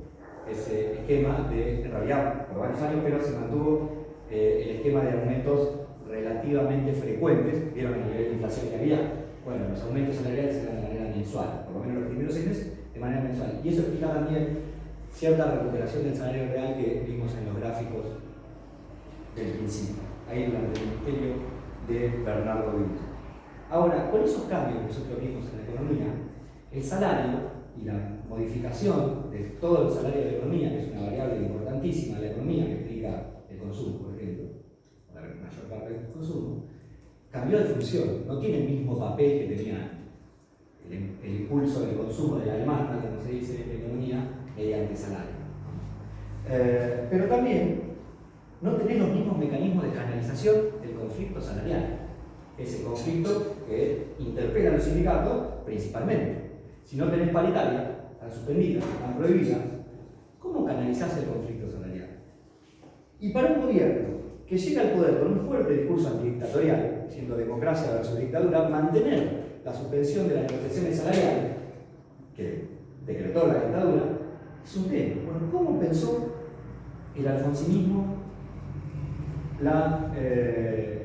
ese esquema en realidad por varios años, pero se mantuvo el esquema de aumentos relativamente frecuentes. ¿Vieron el nivel de inflación que había? Bueno, los aumentos salariales eran de manera mensual, por lo menos los primeros 6 meses de manera mensual. Y eso explica también cierta recuperación del salario real que vimos en los gráficos del principio, ahí durante el ministerio de Bernardo Villa. Ahora, con esos cambios que nosotros vimos en la economía, el salario y la modificación de todo el salario de la economía, que es una variable importantísima de la economía que explica el consumo, por ejemplo, la mayor parte del consumo, cambió de función, no tiene el mismo papel que tenía el impulso del consumo, de la demanda, como se dice en la economía, mediante salario. Pero también no tenés los mismos mecanismos de canalización del conflicto salarial. Ese conflicto que interpela a los sindicatos principalmente. Si no tenés paritaria, están suspendidas, están prohibidas, ¿cómo canalizás el conflicto salarial? Y para un gobierno que llega al poder con un fuerte discurso antidictatorial, siendo democracia versus dictadura, mantener la suspensión de las negociaciones salariales que decretó la dictadura es un tema. Bueno, ¿cómo pensó el alfonsinismo la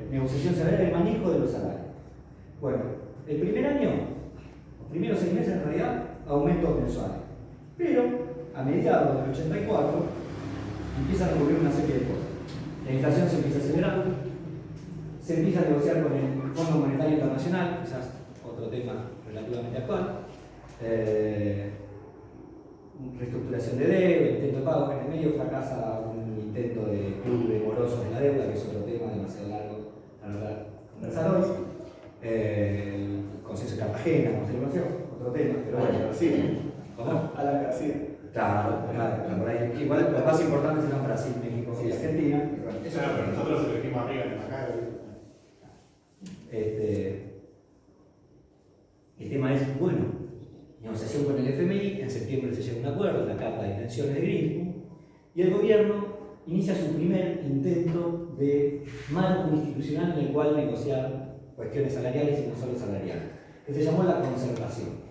negociación salarial, el manejo de los salarios? Bueno, el primer año, los primeros 6 meses en realidad, aumentos mensuales. Pero a mediados del 84 empiezan a ocurrir una serie de cosas. La inflación se empieza a acelerar, se empieza a negociar con el Fondo Monetario Internacional, quizás otro tema relativamente actual, reestructuración de deuda, intento de pago, en el medio fracasa un intento de club de morosos de la deuda, que es otro tema demasiado largo para conversar hoy. El consenso de Cartagena, como se le conoció, otro tema, pero bueno. Brasil. ¿Cómo? A la Brasil. Claro, por ahí. Igual los más importantes eran Brasil, México y Argentina. Eso era, pero nosotros elegimos arriba en la cara. El tema es, bueno, negociación con el FMI, en septiembre se llega a un acuerdo, la carta de intenciones de Greenspan, y el gobierno inicia su primer intento de marco institucional en el cual negociar cuestiones salariales y no solo salariales, que se llamó la concertación.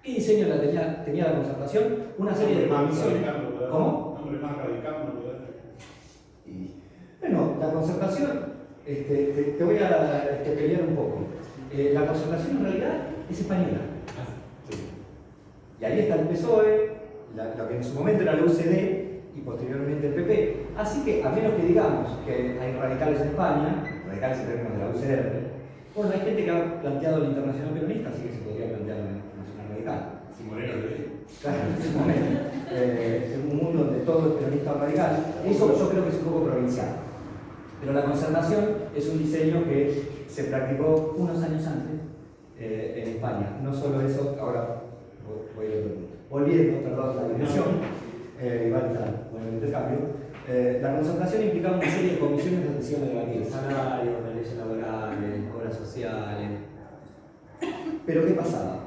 ¿Qué diseño tenía la concertación? Una serie de comisiones. ¿Cómo? Nombre más radical no puede ser. Bueno, la concertación, te voy a pelear un poco. La concertación en realidad es española. Y ahí está el PSOE, lo que en su momento era la UCD y posteriormente el PP. Así que, a menos que digamos que hay radicales en España, radicales en términos de la UCR, bueno, hay gente que ha planteado la internacional peronista, así que se podría plantear la internacional radical. Si Moreno le Claro, en ese momento. En un mundo donde todo es peronista o radical, eso yo creo que es un poco provincial. Pero la concertación es un diseño que se practicó unos años antes en España. No solo eso, ahora voy a otro punto. Volviendo, perdón, a la dimensión, igual está, bueno, el intercambio. La concertación implicaba una serie de comisiones donde se iban a debatir salarios, leyes laborales, obras sociales. Pero ¿qué pasaba?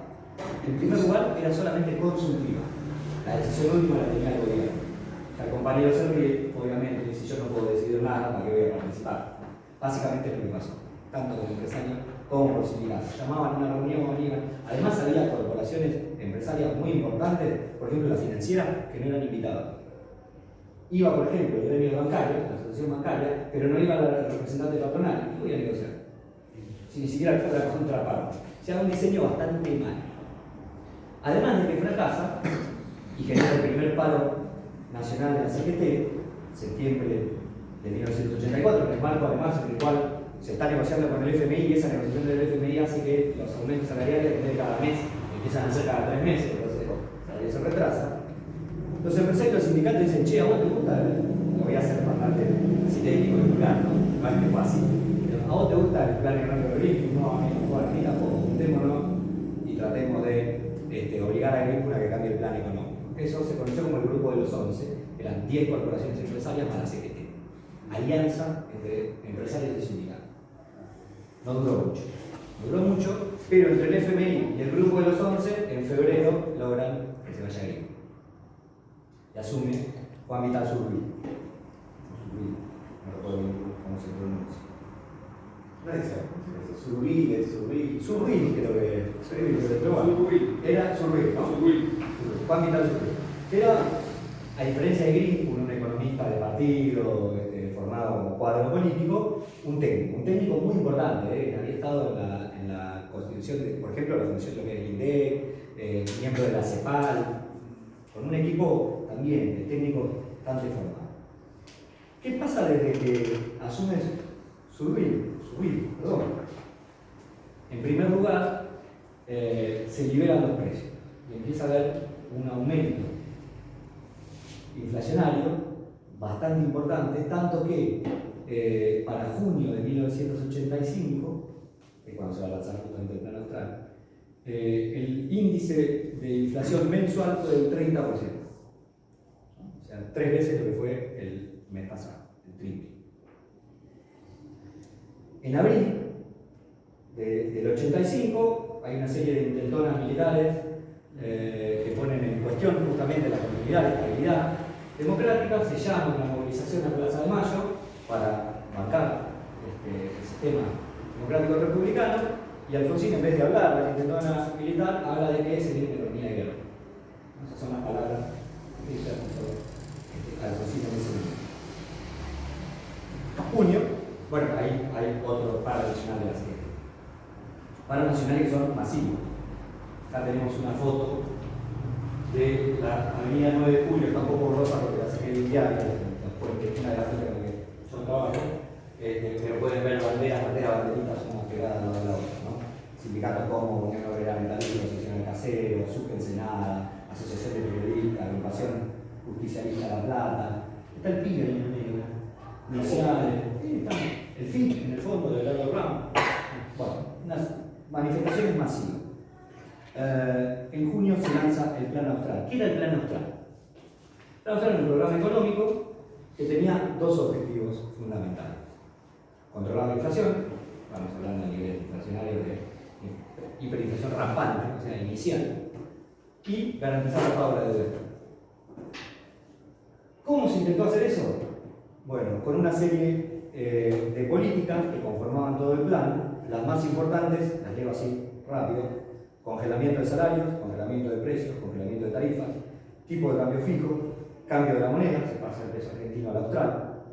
En primer lugar, era solamente consultiva. La decisión última la tenía el gobierno. O sea, el compañero se ríe, obviamente, si yo no puedo decidir nada, ¿para qué voy a participar? Básicamente es lo que pasó, tanto como empresario como por sindicatos. Llamaban a una reunión, iban. Además, había corporaciones empresarias muy importantes, por ejemplo, la financiera, que no eran invitadas. Iba, por ejemplo, el gremio bancario, la asociación bancaria, pero no iba la representante patronal. ¿Qué voy a negociar? Si ni siquiera la contraparte. O sea, un diseño bastante mal. Además de que fracasa y genera el primer paro nacional de la CGT, septiembre de 1984, en el marco además en el cual se está negociando con el FMI y esa negociación del FMI hace que los aumentos salariales en vez de cada mes empiezan a ser cada 3 meses, entonces el salario se retrasa. Los empresarios y los sindicatos dicen, che, ¿a vos te gusta? Lo voy a hacer bastante sintético y vulgar, ¿no? Más que fácil. ¿A vos te gusta el plan económico de Greenspan? No, a mí no, a mí tampoco. Juntémonos y tratemos de obligar a Greenspan a que cambie el plan económico. Eso se conoció como el Grupo de los 11, eran 10 corporaciones empresarias más la CGT. Alianza entre empresarios y sindicatos. No duró mucho, pero entre el FMI y el Grupo de los 11, en febrero logran que se vaya Greenspan. Y asume Juan Vital Zurruí. No recuerdo bien cómo se pronuncia. Nadie sabe cómo se dice. Zurruí creo que pero bueno, era Zurruí, ¿no? Juan Vital Zurruí. Era, a diferencia de Greenspan, un economista de partido, formado como cuadro político, un técnico muy importante, había estado en la constitución, por ejemplo, la fundación de lo que es el INDEC, miembro de la CEPAL, con un equipo también, de técnicos bastante formados. ¿Qué pasa desde que asume Zurbil? En primer lugar, se liberan los precios y empieza a haber un aumento inflacionario bastante importante, tanto que para junio de 1985, que es cuando se va a lanzar justamente el Plan Austral, el índice de inflación mensual fue del 30%. O sea, 3 veces lo que fue el mes pasado, el triple. En abril del 85 hay una serie de intentonas militares que ponen en cuestión justamente la continuidad, la estabilidad democrática. Se llama una movilización a Plaza de Mayo para marcar el sistema democrático republicano, y Alfonsín, en vez de hablar de la intentona militar, habla de que se viene una economía de guerra. Esas son las palabras que dice Alfonsín en ese momento. Junio, bueno, ahí hay otro paro nacional de la siguiente. Paros nacionales que son masivos. Acá tenemos una foto de la avenida 9 de Julio, está un poco borrosa porque la saqué del diario, porque es una de las fotos en las que yo trabajo, pero pueden ver banderitas, una pegada a la de la otra, ¿no? Sindicatos como Unión Obrera Metalúrgica, Asociación del Casero, SUC Ensenada, Asociación de Periodistas, Agrupación Justicialista La Plata, está el pibe ahí en el medio, iniciales, está el FIC en el fondo de Largo Ramos. Bueno, unas manifestaciones masivas. En junio se lanza el Plan Austral. ¿Qué era el Plan Austral? El Plan Austral era un programa económico que tenía dos objetivos fundamentales: controlar la inflación, vamos hablando de niveles inflacionarios de hiperinflación rampante, o sea, inicial, y garantizar la paga de la deuda. ¿Cómo se intentó hacer eso? Bueno, con una serie de políticas que conformaban todo el plan. Las más importantes, las llevo así rápido: congelamiento de salarios, congelamiento de precios, congelamiento de tarifas, tipo de cambio fijo, cambio de la moneda, se pasa el peso argentino al austral,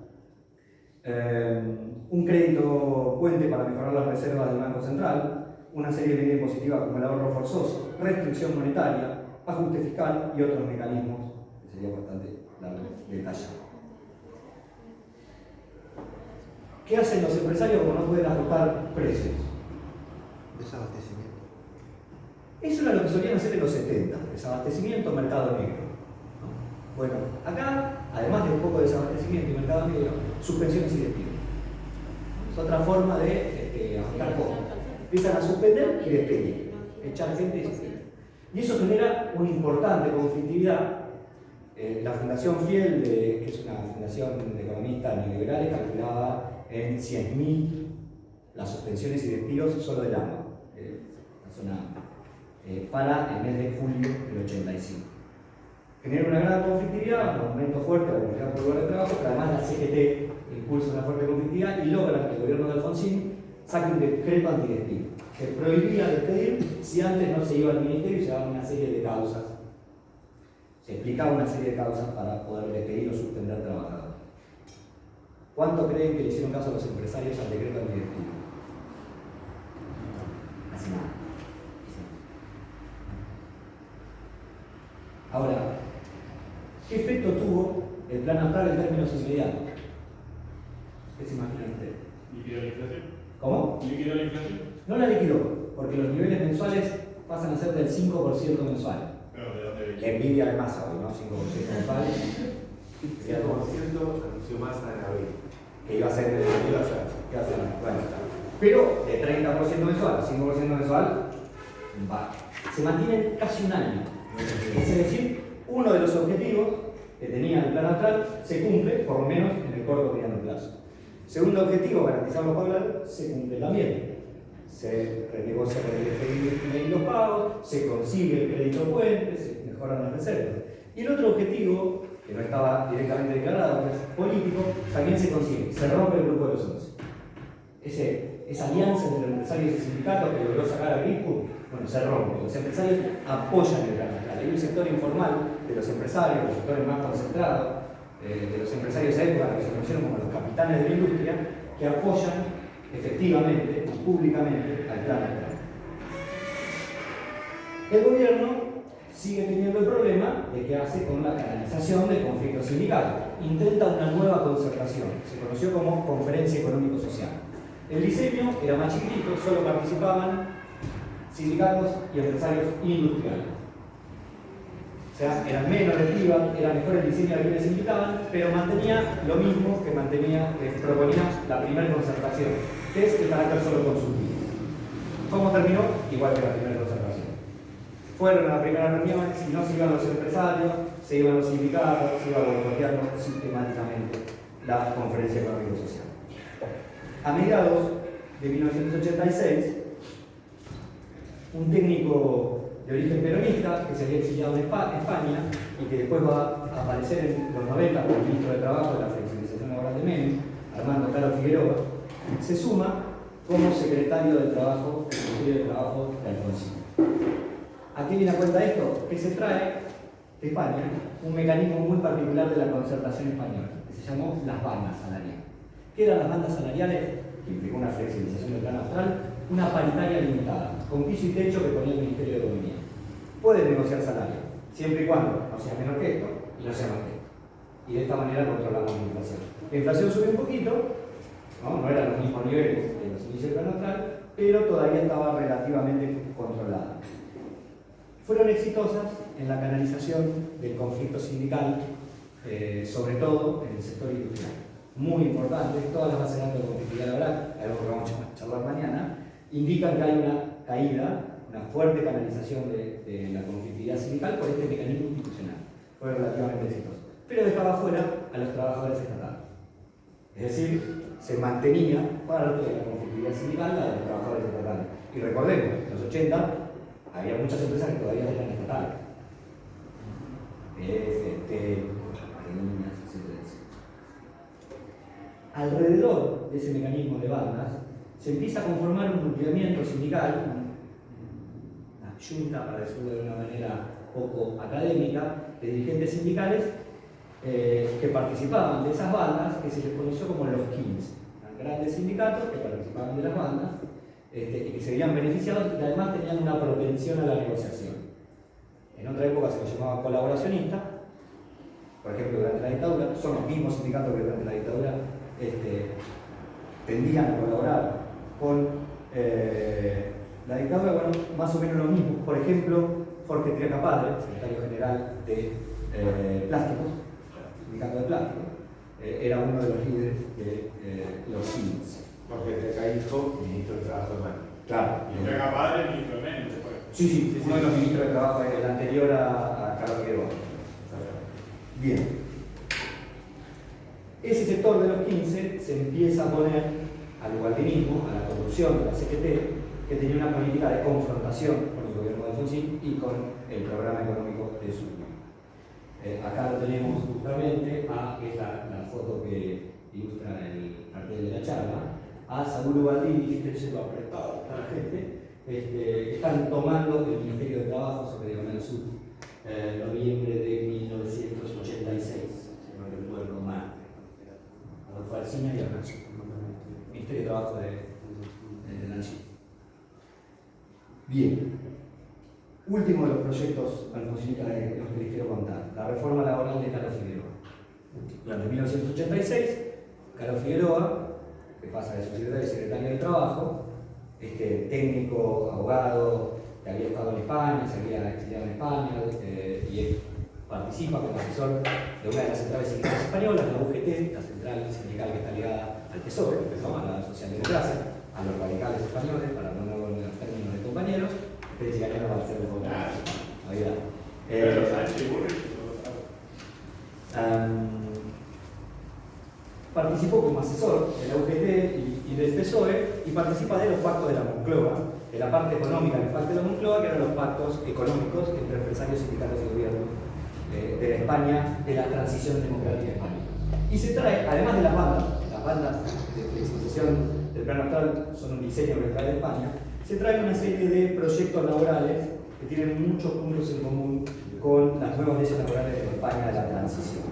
un crédito puente para mejorar las reservas del Banco Central, una serie de medidas positivas como el ahorro forzoso, restricción monetaria, ajuste fiscal y otros mecanismos que sería bastante largo detallado. ¿Qué hacen los empresarios cuando no pueden ajustar precios? Desabastecimiento. Eso era lo que solían hacer en los 70, desabastecimiento, mercado negro. Bueno, acá, además de un poco de desabastecimiento y mercado negro, suspensiones y despidos. Es otra forma de ajustar costos. Empiezan a suspender y despedir, echar gente y despedir. Y eso genera una importante conflictividad. La Fundación Fiel, que es una fundación de economistas neoliberales, calculaba en 100.000 las suspensiones y despidos solo del año, para el mes de julio del 85. Genera una gran conflictividad, un aumento fuerte de la velocidad por lugar de trabajo, pero además la CGT impulsa una fuerte conflictividad y logra que el gobierno de Alfonsín saque un decreto antidespido, que prohibía despedir si antes no se iba al ministerio y se daba una serie de causas. Se explicaba una serie de causas para poder despedir o suspender trabajadores. ¿Cuánto creen que le hicieron caso a los empresarios al decreto antidespido? Casi nada. Ahora, ¿qué efecto tuvo el Plan Austral en términos inmediatos? ¿Qué se imaginan ustedes? ¿Liquidó la inflación? ¿Cómo? ¿Liquidó la inflación? No la liquidó, porque los niveles mensuales pasan a ser del 5% mensual. Pero ¿de dónde La viene? envidia de masa hoy, ¿no? 5% mensual. 5% anunció Massa en abril. Que iba a ser el Iba a ser. bueno. Pero de 30% mensual a 5% mensual, se mantiene casi un año. Es decir, uno de los objetivos que tenía el Plan Austral se cumple, por lo menos en el corto y mediano plazo. Segundo objetivo, garantizar los pagos, se cumple también. Se renegocia con el FMI los pagos, se consigue el crédito puente, se mejoran las reservas. Y el otro objetivo, que no estaba directamente declarado, que es político, también se consigue. Se rompe el grupo de los 11. Esa alianza entre los empresarios y sindicatos que logró sacar a Greenwood, bueno, se rompe. Los empresarios apoyan el Plan Austral. Hay un sector informal de los empresarios, los sectores más concentrados, de los empresarios de época, que se conocieron como los capitanes de la industria, que apoyan efectivamente y públicamente al Plan Austral. El gobierno sigue teniendo el problema de qué hace con la canalización del conflicto sindical. Intenta una nueva concertación, se conoció como Conferencia Económico-Social. El diseño era más chiquitito, solo participaban sindicatos y empresarios industriales. O sea, eran menos reactivas, era mejor el diseño de quienes invitaban, pero mantenía lo mismo que proponía la primera concertación, que es el carácter solo consultivo. ¿Cómo terminó? Igual que la primera concertación. Fueron a la primera reunión, si no se iban los empresarios, se iban los sindicatos, se iba boicoteando sistemáticamente la Conferencia Económico-Social. A mediados de 1986, un técnico de origen peronista, que se había exiliado en España y que después va a aparecer en los 90 como ministro de Trabajo de la Flexibilización Laboral de Menem, Armando Caro Figueroa, se suma como secretario del Trabajo del Ministerio de Trabajo de Alfonsín. ¿A qué viene a cuenta esto? Que se trae de España un mecanismo muy particular de la concertación española, que se llamó las bandas salariales. ¿Qué eran las bandas salariales? Que implicó una flexibilización del plan austral, una paritaria limitada, con piso y techo que ponía el Ministerio de Economía. Pueden negociar salario, siempre y cuando no sea menor que esto y no sea más que esto. Y de esta manera controlamos la inflación. La inflación sube un poquito, no eran los mismos niveles de los inicios del plan austral, pero todavía estaba relativamente controlada. Fueron exitosas en la canalización del conflicto sindical, sobre todo en el sector industrial. Muy importante, todas las bases de datos de competitividad laboral, algo que vamos a charlar mañana, indican que hay una caída, una fuerte canalización de la conflictividad sindical por este mecanismo institucional. Fue relativamente exitoso. Pero dejaba fuera a los trabajadores estatales. Es decir, se mantenía parte de la conflictividad sindical, la de los trabajadores estatales. Y recordemos, en los 80 había muchas empresas que todavía eran estatales. PF, Marinias, etc. Alrededor de ese mecanismo de bandas se empieza a conformar un nucleamiento sindical, una junta, para decirlo de una manera poco académica, de dirigentes sindicales que participaban de esas bandas, que se les conoció como los 15. Eran grandes sindicatos que participaban de las bandas y que se veían beneficiados y además tenían una propensión a la negociación. En otra época se los llamaba colaboracionistas, por ejemplo, durante la dictadura, son los mismos sindicatos que durante la dictadura tendían a colaborar con la dictadura, bueno, más o menos lo mismo. Por ejemplo, Jorge Triaca Padre, secretario general de Plásticos, sindicato de Plásticos, era uno de los líderes de los CINS. Jorge Triaca hijo, ministro de Trabajo de Mano. Claro. Y Triaca Padre, ministro de Menem, después. Sí, uno de los ministros de Trabajo, el anterior a Carlos Figueroa. Bien. Ese sector de los 15 se empieza a poner al igualdinismo, a la corrupción de la CGT, que tenía una política de confrontación con el gobierno de Alfonsín y con el programa económico de su gobierno. Acá lo tenemos justamente, que es la foto que ilustra el cartel de la charla, a Saúl Ubaldini, fíjense lo apretado está la gente, están tomando el Ministerio de Trabajo sobre Diagonal Sur, noviembre de 1986, si no recuerdo mal. Adolfo Alsina y Diagonal Sur, Ministerio de Trabajo de Nancy. Bien. Último de los proyectos alfonsinistas de los que les quiero contar, la reforma laboral de Caro Figueroa. Durante 1986, Caro Figueroa, que pasa de subsecretario a secretario de Trabajo, técnico, abogado, que había estado en España, se había exiliado en España, y él participa como asesor de una de las centrales sindicales españolas, la UGT, la central sindical que está ligada al PSOE, a la socialdemocracia, a los radicales españoles, para ponerlo en los términos de compañeros. Ustedes ya no van a ser de Navidad. Pero Sánchez y Burrich, participó como asesor de la UGT y del PSOE y participa de los pactos de la Moncloa, de la parte económica del pacto de la Moncloa, que eran los pactos económicos entre empresarios, sindicatos y gobierno de la España, de la transición democrática española. Y se trae, además de las bandas de flexibilización del plan austral son un diseño que trae de España, se trae una serie de proyectos laborales que tienen muchos puntos en común con las nuevas leyes laborales de España de la transición.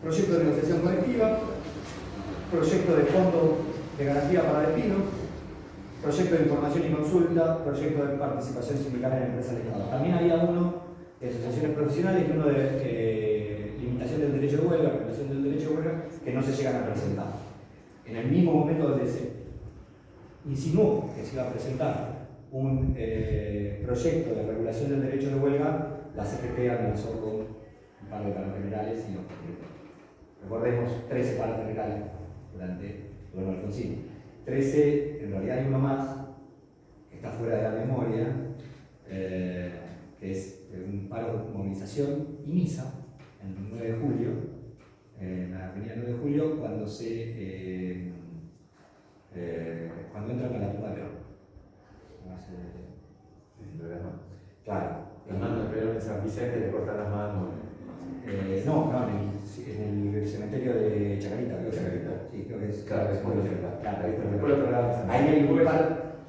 Proyecto de negociación colectiva, proyecto de fondo de garantía para despidos, proyecto de información y consulta, proyecto de participación sindical en empresas del Estado. También había uno de asociaciones profesionales y uno de limitación del derecho de huelga, regulación del derecho de huelga, que no se llegan a presentar. En el mismo momento donde se insinuó que se iba a presentar un proyecto de regulación del derecho de huelga, la CGT amenazó con un par de paros generales y los concretó. Recordemos, 13 paros generales durante el gobierno Alfonsín. 13, en realidad hay uno más, que está fuera de la memoria, que es un paro de movilización y misa, en el 9 de julio, en la avenida 9 de julio, cuando cuando entran a la tumba de Perón. Claro. Las manos de Perón en San Vicente le cortan las manos. No, en el cementerio de Chacarita, creo que Chacarita. Sí, creo que es. Claro, después de Chacarita. Chacarita. Claro, Después de otro lado. ahí hay un paro.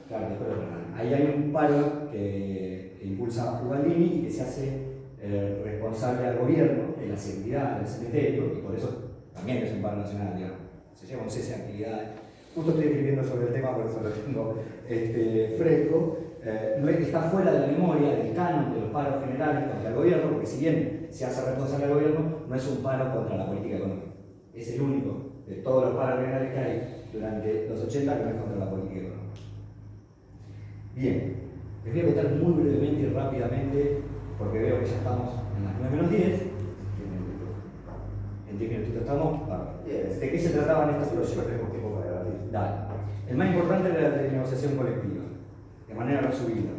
Claro, después de otro lado. Ahí hay un paro que impulsa Ubaldini y que se hace responsable al gobierno de la seguridad del cementerio, y por eso también es un paro nacional, digamos. Se lleva un cese de actividades. Justo estoy escribiendo sobre el tema, por eso lo tengo fresco. No está fuera de la memoria del canon de los paros generales contra el gobierno, porque si bien se hace responsable al gobierno, no es un paro contra la política económica. Es el único de todos los paros generales que hay durante los 80 que no es contra la política económica. Bien, les voy a contar muy brevemente y rápidamente, porque veo que ya estamos en las 9 menos 10. En 10 minutitos estamos. ¿De qué se trataban estos proyectos? Tenemos tiempo para debatir. Dale. El más importante era la de negociación colectiva, de manera resumida.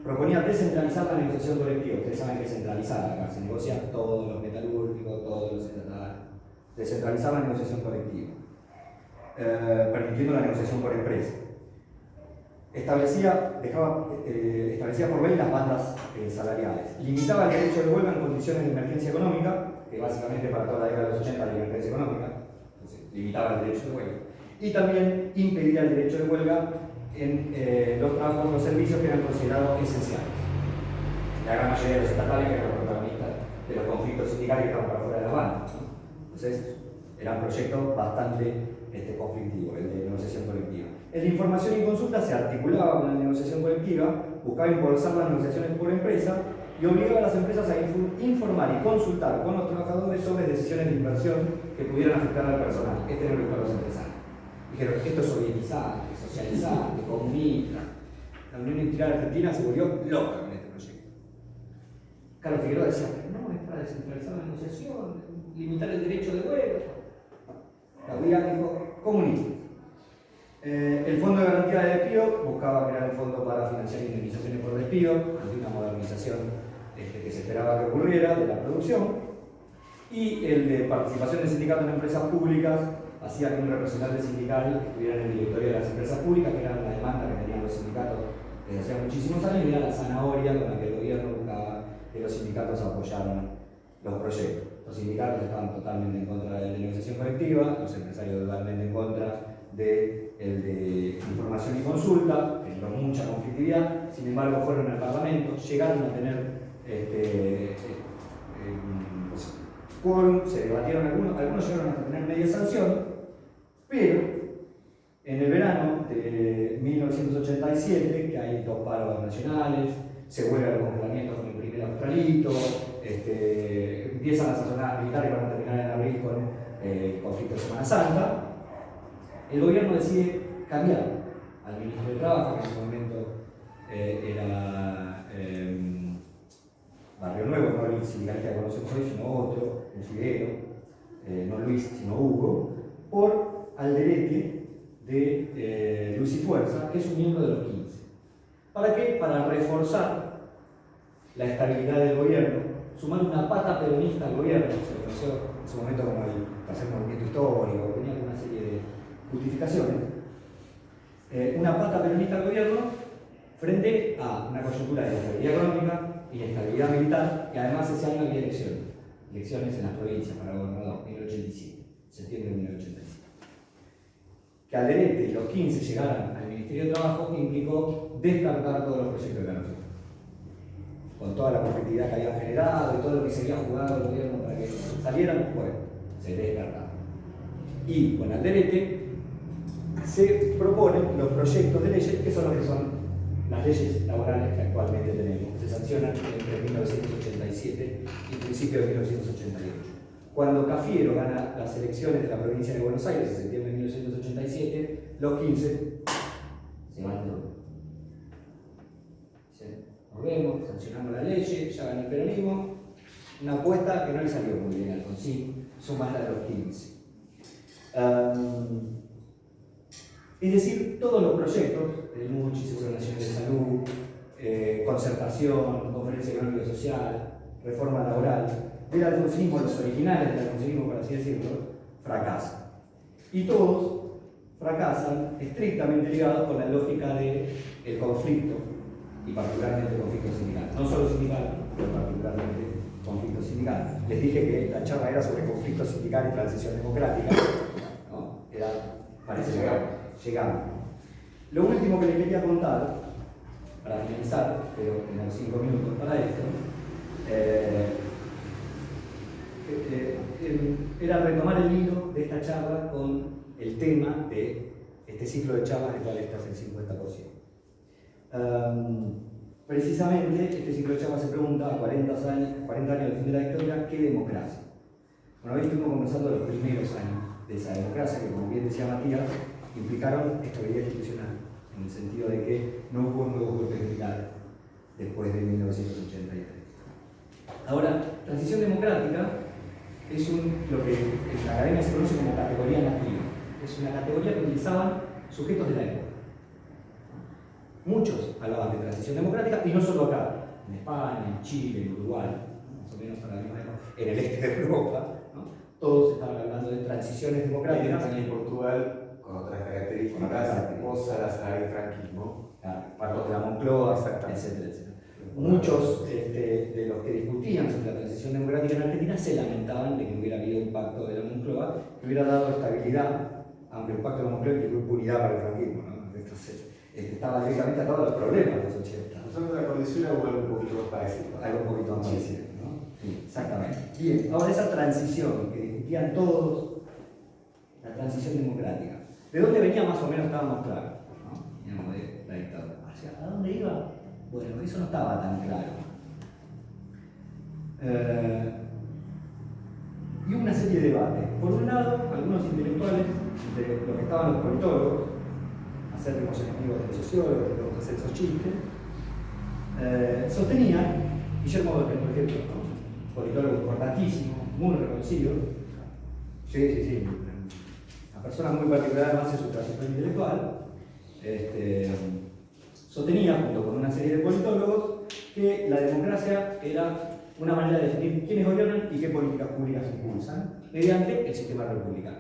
Proponía descentralizar la negociación colectiva. Ustedes saben que es centralizar, acá se negocia todos los metalúrgicos, todos los estatales. Descentralizar la negociación colectiva, permitiendo la negociación por empresa. Establecía por ley las bandas salariales. Limitaba el derecho de huelga en condiciones de emergencia económica, que básicamente para toda la década de los 80 había emergencia económica, entonces limitaba el derecho de huelga. Y también impedía el derecho de huelga en los trabajos, los servicios que eran considerados esenciales. La gran mayoría de los estatales que eran los protagonistas de los conflictos sindicales que estaban para fuera de las bandas, ¿no? Entonces, eran proyectos bastante conflictivos, el de negociación colectiva. El de información y consulta se articulaba con la negociación colectiva, buscaba impulsar las negociaciones por empresa y obligaba a las empresas a informar y consultar con los trabajadores sobre decisiones de inversión que pudieran afectar al personal. Este era el que los empresarios. Dijeron, esto es sovietizante, socializante, comunista. La Unión Industrial Argentina se volvió loca con este proyecto. Carlos Figueroa decía, no, es para descentralizar la negociación, limitar el derecho de huelga. La dijo, comunista. El Fondo de Garantía de Despido buscaba crear un fondo para financiar indemnizaciones por despido, ante una modernización que se esperaba que ocurriera de la producción. Y el de participación de sindicatos en empresas públicas hacía que un representante sindical estuviera en el directorio de las empresas públicas, que era una demanda que tenían los sindicatos desde hacía muchísimos años, y era la zanahoria con la que el gobierno buscaba que los sindicatos apoyaran los proyectos. Los sindicatos estaban totalmente en contra de la negociación colectiva, los empresarios totalmente en contra de el de información y consulta, que generó mucha conflictividad. Sin embargo, fueron al Parlamento, llegaron a tener quórum, se debatieron algunos llegaron a tener media sanción, pero en el verano de 1987, que hay dos paros nacionales, se vuelve a los congelamientos con el primer australito, empiezan las jornadas militares y van a terminar en abril con el conflicto de Semana Santa. El gobierno decide cambiar al ministro de Trabajo, que en ese momento era Barrio Nuevo, no el sindicalista que conocemos hoy, sino otro, el Figuero, no Luis, sino Hugo, por Alderete de Luz y Fuerza, que es un miembro de los 15. ¿Para qué? Para reforzar la estabilidad del gobierno, sumar una pata peronista al gobierno, se le conoció en su momento como el tercer movimiento histórico, tenía una serie de justificaciones, una pata peronista al gobierno frente a una coyuntura de inestabilidad económica, inestabilidad militar, y además ese año había elecciones en las provincias para gobernador, 1987, septiembre de 1987. Que Alderete y los 15 llegaran al Ministerio de Trabajo implicó descartar todos los proyectos de Canofino, con toda la conflictividad que habían generado y todo lo que se había jugado el gobierno para que salieran, bueno, se descartaron. Y con Alderete se proponen los proyectos de leyes, que son los que son las leyes laborales que actualmente tenemos, que se sancionan entre 1987 y principios de 1988. Cuando Cafiero gana las elecciones de la provincia de Buenos Aires en septiembre de 1987, los 15 se van de nuevo. Nos vemos, sancionando la ley, ya ganó el peronismo, una apuesta que no le salió muy bien al Alfonsín, son más la de los 15. Es decir, todos los proyectos, el MUCHI, Seguro Nacional de Salud, concertación, conferencia económica y social, reforma laboral, del alfonsinismo, los originales del alfonsinismo, por así decirlo, fracasan. Y todos fracasan estrictamente ligados con la lógica del conflicto, y particularmente el conflicto sindical. No solo sindical, pero particularmente conflicto sindical. Les dije que la charla era sobre conflicto sindical y transición democrática. ¿No? Parece que llegamos. Lo último que les quería contar, para finalizar, pero tenemos 5 minutos para esto, era retomar el hilo de esta charla con el tema de este ciclo de charlas del cual estás el 50%. Precisamente, este ciclo de charlas se pregunta, a 40 años del fin de la dictadura, ¿qué democracia? Bueno, hoy estuvimos conversando de los primeros años de esa democracia, que como bien decía Matías, implicaron estabilidad institucional, en el sentido de que no hubo nuevos golpes militares después de 1983. Ahora, transición democrática es lo que en la academia se conoce como categoría nativa. Es una categoría que utilizaban sujetos de la época. Muchos hablaban de transición democrática, y no solo acá, en España, en Chile, en Uruguay, más o menos a la misma época, en el este de Europa, ¿no? Todos estaban hablando de transiciones democráticas. En Portugal, con otras características, posadas al franquismo, Partos de la Moncloa, etcétera, etcétera. Muchos de los que discutían sobre la transición democrática en Argentina se lamentaban de que no hubiera habido un pacto de la Moncloa que hubiera dado estabilidad, aunque el pacto de la Moncloa implicó impunidad para el franquismo, ¿no? Entonces, estaba directamente atado a los problemas de los 80. Nosotros la condición hubo algo un poquito más parecido. Algo un poquito más parecido, ¿no? Sí, exactamente. Bien, ahora esa transición que discutían todos, la transición democrática, ¿de dónde venía más o menos? Estábamos claros, ¿no? Veníamos de la dictadura. ¿A dónde iba? Bueno, eso no estaba tan claro. Y una serie de debates. Por un lado, algunos intelectuales, de los que estaban los politólogos, acérrimos enemigos de los sociólogos, de los hacer esos chistes, sostenían, Guillermo Dolmen, por ejemplo, ¿no? Politólogo importantísimo, muy reconocido, sí, una persona muy particular más en su trayectoria intelectual, sostenía, junto con una serie de politólogos, que la democracia era una manera de definir quiénes gobiernan y qué políticas públicas impulsan mediante el sistema republicano.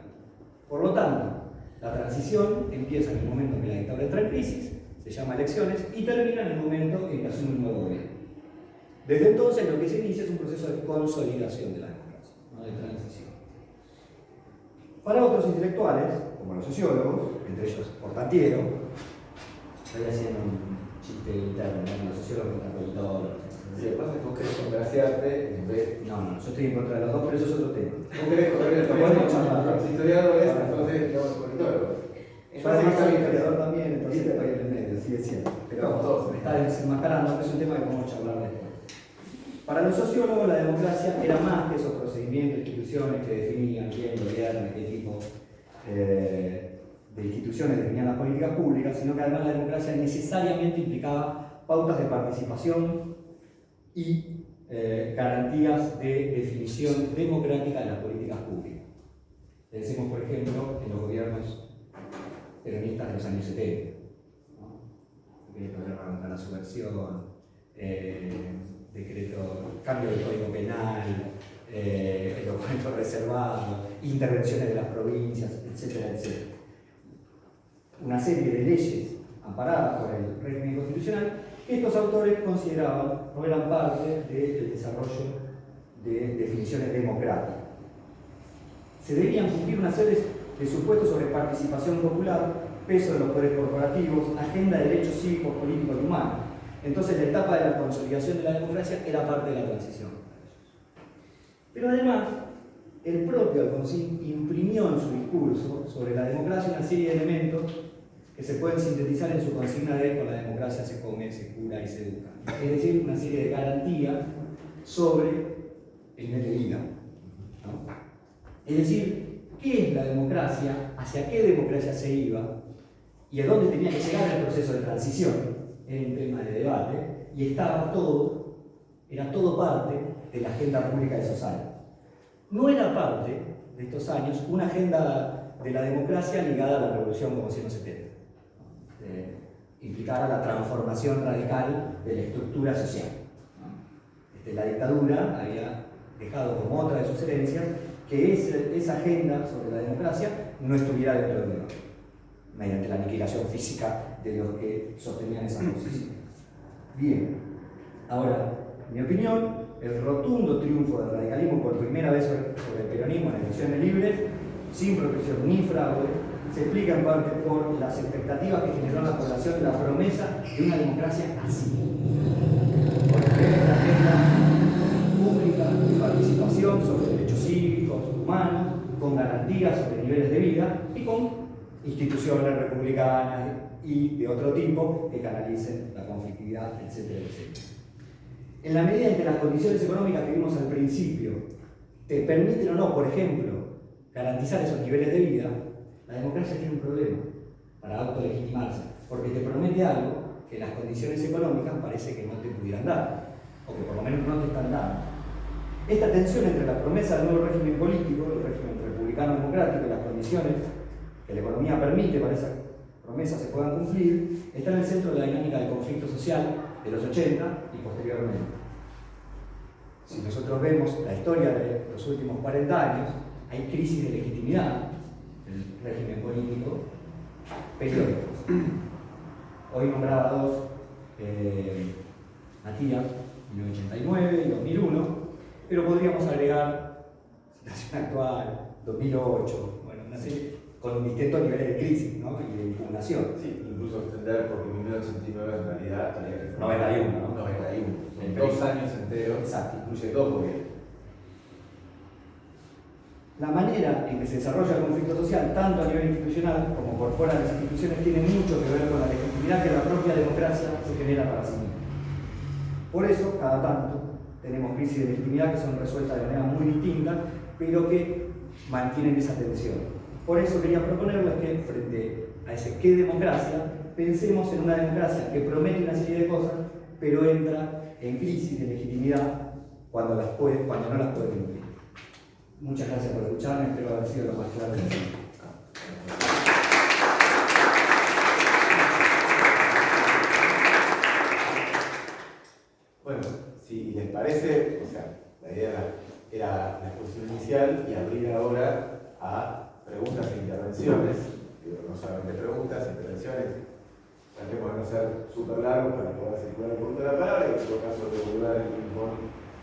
Por lo tanto, la transición empieza en el momento en que la dictadura entra en crisis, se llama elecciones, y termina en el momento en que asume un nuevo gobierno. Desde entonces lo que se inicia es un proceso de consolidación de la democracia, no de transición. Para otros intelectuales, como los sociólogos, entre ellos Portantiero, estoy haciendo un chiste interno, ¿no? Los sociólogos contra politólogos. Si además vos querés congraciarte, en vez. No, yo estoy en contra de los dos, pero eso es otro tema. Vos querés correr el periodismo, los historiadores, entonces los politólogos. Yo además soy historiador también, entonces estoy en el medio, sí es cierto. Pero todos. me está desenmascarando, es un tema que podemos charlar después. Para los sociólogos, la democracia era más que esos procedimientos, instituciones que definían quién gobierna, qué tipo de instituciones definían las políticas públicas, sino que además la democracia necesariamente implicaba pautas de participación y garantías de definición democrática de las políticas públicas. Pensemos, por ejemplo, en los gobiernos peronistas de los años 70, ¿no? Decreto de guerra contra la subversión, cambio del Código Penal, el documento reservado, intervenciones de las provincias, etcétera, etcétera. Una serie de leyes amparadas por el régimen constitucional que estos autores consideraban no eran parte del desarrollo de definiciones democráticas. Se debían cumplir una serie de supuestos sobre participación popular, peso de los poderes corporativos, agenda de derechos cívicos, políticos y humanos. Entonces la etapa de la consolidación de la democracia era parte de la transición. Pero además, el propio Alfonsín imprimió en su discurso sobre la democracia una serie de elementos que se pueden sintetizar en su consigna de con la democracia se come, se cura y se educa. Es decir, una serie de garantías sobre el nivel de vida, ¿no? Es decir, ¿qué es la democracia? ¿Hacia qué democracia se iba? ¿Y a dónde tenía que llegar el proceso de transición? Era un tema de debate y estaba todo, era todo parte de la agenda pública de esos años. No era parte de estos años una agenda de la democracia ligada a la revolución como si no se tenga. Implicara la transformación radical de la estructura social. La dictadura había dejado como otra de sus herencias que esa agenda sobre la democracia no estuviera dentro del debate, mediante la aniquilación física de los que sostenían esa posición. Bien, ahora, en mi opinión, el rotundo triunfo del radicalismo por primera vez sobre el peronismo en elecciones libres, sin protección ni fraude, se explica en parte por las expectativas que generó la población de la promesa de una democracia así. Por la agenda pública de participación sobre derechos cívicos, humanos, con garantías sobre niveles de vida y con instituciones republicanas y de otro tipo que canalicen la conflictividad, etcétera, etcétera. En la medida en que las condiciones económicas que vimos al principio te permiten o no, por ejemplo, garantizar esos niveles de vida, la democracia tiene un problema para autolegitimarse, porque te promete algo que las condiciones económicas parece que no te pudieran dar, o que por lo menos no te están dando. Esta tensión entre la promesa del nuevo régimen político, el régimen republicano-democrático, y las condiciones que la economía permite para esa promesa se puedan cumplir, está en el centro de la dinámica del conflicto social de los 80 y posteriormente. Si nosotros vemos la historia de los últimos 40 años, hay crisis de legitimidad del régimen político periódicos. Hoy nombraba dos, Matías, 1989 y 2001, pero podríamos agregar situación actual, 2008, bueno, una serie con distintos niveles de crisis, ¿no? Y de impugnación. Sí, incluso extender, porque 1989 en realidad había que... 91, ¿no? 91. En 2 años enteros. Exacto. Incluye 2 gobiernos. La manera en que se desarrolla el conflicto social, tanto a nivel institucional como por fuera de las instituciones, tiene mucho que ver con la legitimidad que la propia democracia se genera para sí misma. Por eso, cada tanto, tenemos crisis de legitimidad que son resueltas de manera muy distinta, pero que mantienen esa tensión. Por eso quería proponerles que, frente a ese qué democracia, pensemos en una democracia que promete una serie de cosas, pero entra en crisis de legitimidad cuando no las puede cumplir. Muchas gracias por escucharme, espero haber sido lo más claro posible. Bueno, si les parece, o sea, la idea era la exposición inicial y abrir ahora a preguntas e intervenciones, digo, no solamente preguntas, intervenciones, tratemos de no ser súper largos para poder circular el punto de la palabra y en todo caso devolver el ping-pong.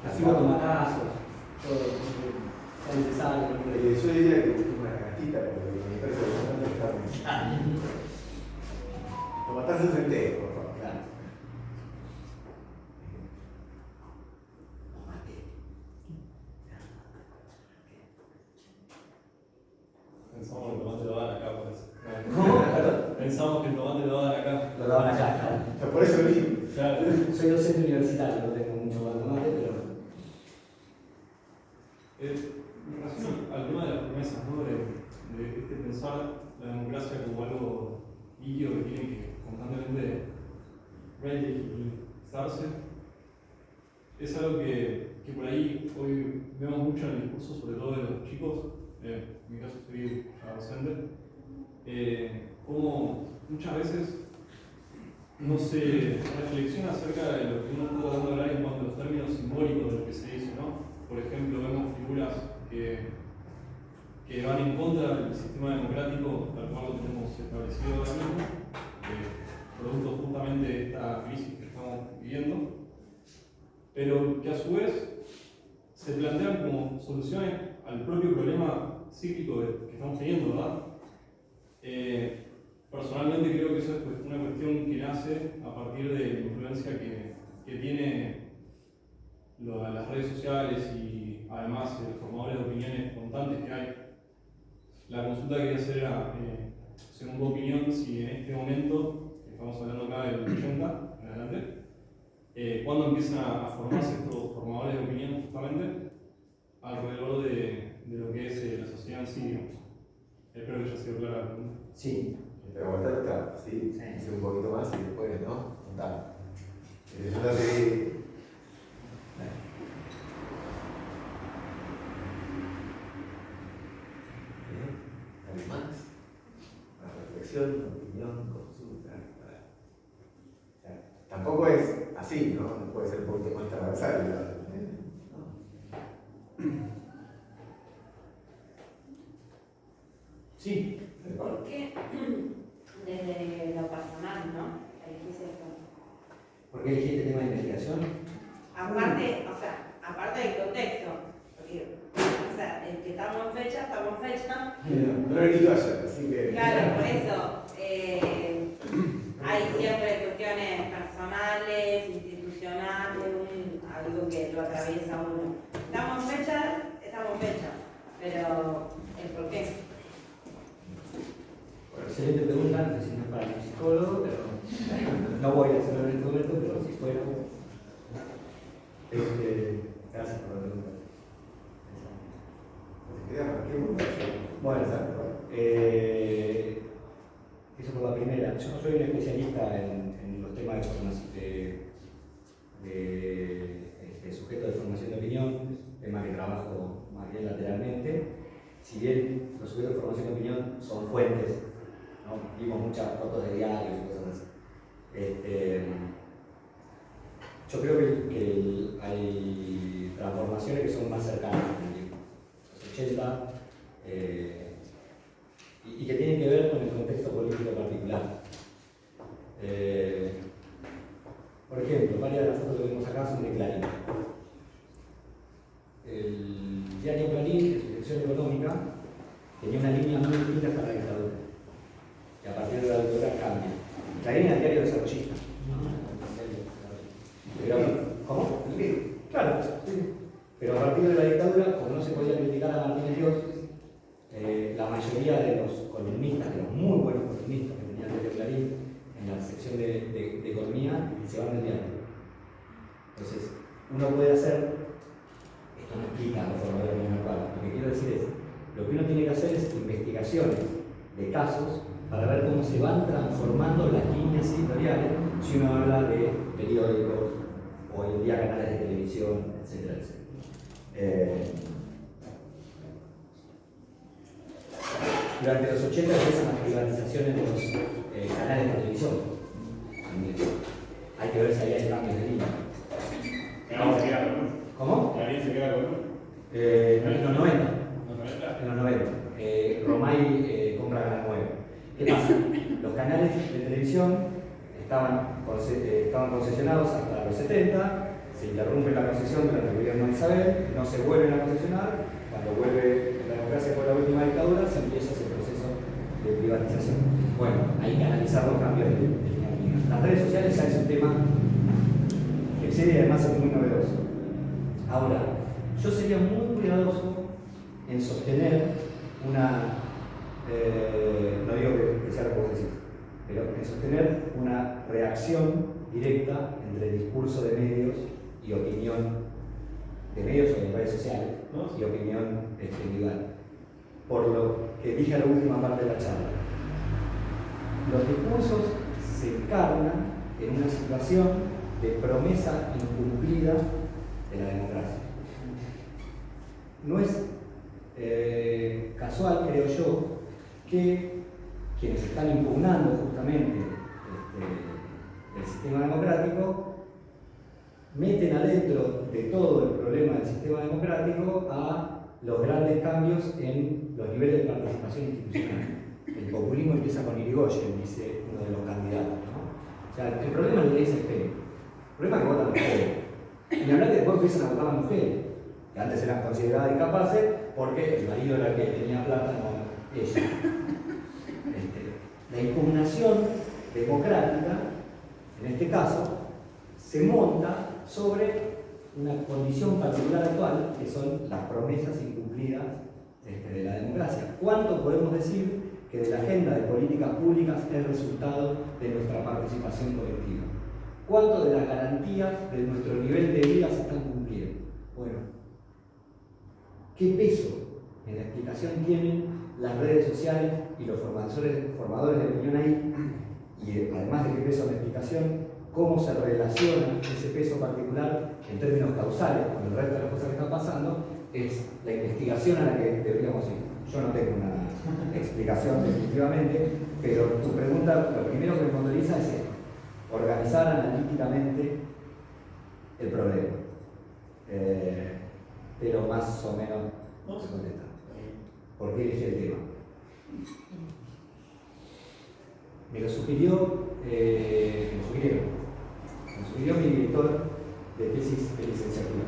Así como tomatazos, todo. Yo diría que busque una canastita, porque me parece que no está bien. Tomatazos enteros, por favor. Claro. Pensamos que el tomate lo dan acá, pues. ¿Cómo? ¿Perdón? Pensamos que el tomate lo dan acá. Lo daban acá, claro. O sea, por eso vi. Claro. Soy docente universitario, no tengo mucho más tomate, pero... En relación al tema de las promesas, ¿no? de pensar la democracia como algo líquido que tiene que constantemente relegitimizarse, es algo que por ahí hoy vemos mucho en el discurso, sobre todo de los chicos, en mi caso soy ya docente, como muchas veces no se reflexiona acerca de lo que uno está tratando de hablar en cuanto a los términos simbólicos de lo que se dice, ¿no? Por ejemplo, vemos figuras que van en contra del sistema democrático tal cual lo tenemos establecido ahora mismo, producto justamente de esta crisis que estamos viviendo, pero que a su vez se plantean como soluciones al propio problema cíclico que estamos teniendo, ¿verdad? Personalmente creo que eso es una cuestión que nace a partir de la influencia que tiene las redes sociales y además los formadores de opiniones con importantes que hay. La consulta que quería hacer era, según tu opinión, si en este momento, que estamos hablando acá del 80 en adelante, ¿cuándo empiezan a formarse estos formadores de opinión justamente alrededor de lo que es la sociedad en sí, digamos? Espero que haya sido clara la pregunta. Sí. Pero aguantar, sí, hice un poquito más y después, ¿no? Contar. Yo no sé. ¿Algo más? Una reflexión, opinión, consulta. O sea, tampoco es así, ¿no? Puede ser un poquito más transversal. ¿No? Sí. ¿Por qué desde lo personal, no? Elegís esto. ¿Por qué elegiste el tema de investigación? Aparte, o sea, aparte del contexto, porque, o sea, el que estamos en fecha, No lo he visto ayer, así que. claro, por eso, hay siempre cuestiones personales, institucionales, algo que lo atraviesa uno. Estamos en fecha, pero el por qué. Excelente pregunta, no sé si no es para el psicólogo, pero no voy a hacerlo en este momento, pero si fuera. Gracias por la pregunta. Bueno, eso por la primera. Yo no soy un especialista en los temas de formación de sujeto de formación de opinión, tema que trabajo más bien lateralmente. Si bien los sujetos de formación de opinión son fuentes, ¿no? Vimos muchas fotos de diarios y cosas así. Yo creo que hay transformaciones que son más cercanas en el tiempo. Los 80, y que tienen que ver con el contexto político particular. Por ejemplo, varias de las fotos que vemos acá son de Clarín. El diario Clarín, en su sección económica, tenía una línea muy distinta para la dictadura. Y a partir de la dictadura cambia. Clarín era el diario desarrollista. Pero, ¿cómo? Claro, sí. Pero a partir de la dictadura, como no se podía criticar a Martínez Dios, la mayoría de los columnistas, de los muy buenos columnistas que tenía el diario Clarín, en la sección de economía, se van del diario. Entonces, uno puede hacer, esto no explica la forma de opinión actual, lo que quiero decir es, lo que uno tiene que hacer es investigaciones de casos para ver cómo se van transformando las líneas editoriales si uno habla de periódicos, hoy en día canales de televisión, etcétera, etcétera. Durante los 80 empiezan las privatizaciones de los canales de televisión. Hay que ver si ahí hay cambios de línea. ¿Clarín se queda con uno? ¿Cómo? ¿Clarín se queda con uno? En los 90. ¿No 90? En los 90. Romay compra Canal 9. ¿Qué pasa? Los canales de televisión estaban concesionados hasta los 70, se interrumpe la concesión durante el gobierno de Isabel, no se vuelven a concesionar, cuando vuelve la democracia por la última dictadura se empieza ese proceso de privatización. Bueno, hay que analizar los cambios de línea. Las redes sociales ya es un tema que excede y además es muy novedoso. Ahora, yo sería muy cuidadoso en sostener una, no digo que sea lo que vos decís, pero en sostener una reacción directa entre discurso de medios y opinión de medios o de redes sociales, ¿no? Y opinión individual. Por lo que dije a la última parte de la charla, los discursos se encarnan en una situación de promesa incumplida de la democracia. No es casual, creo yo, que quienes están impugnando justamente el sistema democrático meten adentro de todo el problema del sistema democrático a los grandes cambios en los niveles de participación institucional. El populismo empieza con Irigoyen, dice uno de los candidatos, ¿no? O sea, el problema es el ISP, el problema es que votan mujeres. Y hablar que después empiezan a votar a mujeres, que antes eran consideradas incapaces porque el marido era el que tenía plata, no ella. La impugnación democrática, en este caso, se monta sobre una condición particular actual, que son las promesas incumplidas ¿Cuánto podemos decir que de la agenda de políticas públicas es resultado de nuestra participación colectiva? ¿Cuánto de las garantías de nuestro nivel de vida se están cumpliendo? Bueno, ¿qué peso en la explicación tienen las redes sociales y los formadores de opinión ahí? Y además de qué peso en la explicación, cómo se relaciona ese peso particular en términos causales con el resto de las cosas que están pasando, es la investigación a la que deberíamos ir. Yo no tengo una explicación definitivamente, pero tu pregunta, lo primero que me puntualiza es esto: organizar analíticamente el problema. Pero más o menos se contesta. ¿Por qué elegí el tema? Me lo sugirió mi director de tesis de licenciatura,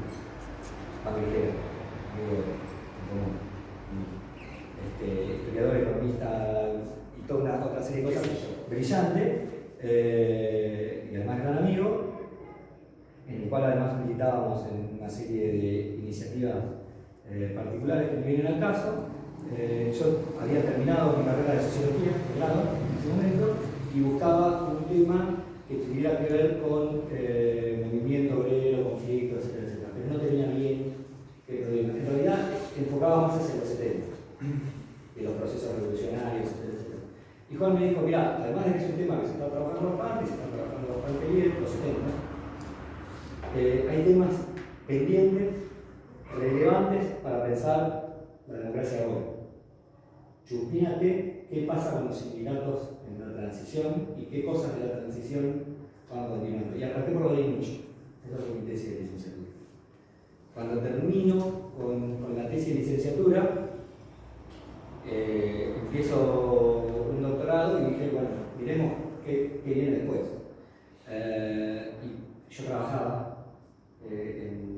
Pablo Ligera, amigo en común, historiador, economista y toda una otra serie de cosas, brillante, y además gran amigo, en el cual además militábamos en una serie de iniciativas particulares que me vienen al caso. Yo había terminado mi carrera de sociología, de grado, en ese momento, y buscaba un tema que tuviera que ver con movimiento obrero, conflictos, etcétera, etcétera. Pero no tenía bien qué problema. En realidad, enfocaba más hacia los 70, y los procesos revolucionarios, etcétera, etcétera. Y Juan me dijo: mira, además de que es un tema que se está trabajando bastante, se está trabajando bastante bien, los 70, hay temas pendientes, relevantes para pensar la democracia hoy. Chupínate qué pasa con los sindicatos en la transición y qué cosas de la transición van continuando. Y arranqué por lo de mucho. Esa fue mi tesis de licenciatura. Cuando termino con la tesis de licenciatura, empiezo un doctorado y dije, bueno, miremos qué viene después. Y yo trabajaba en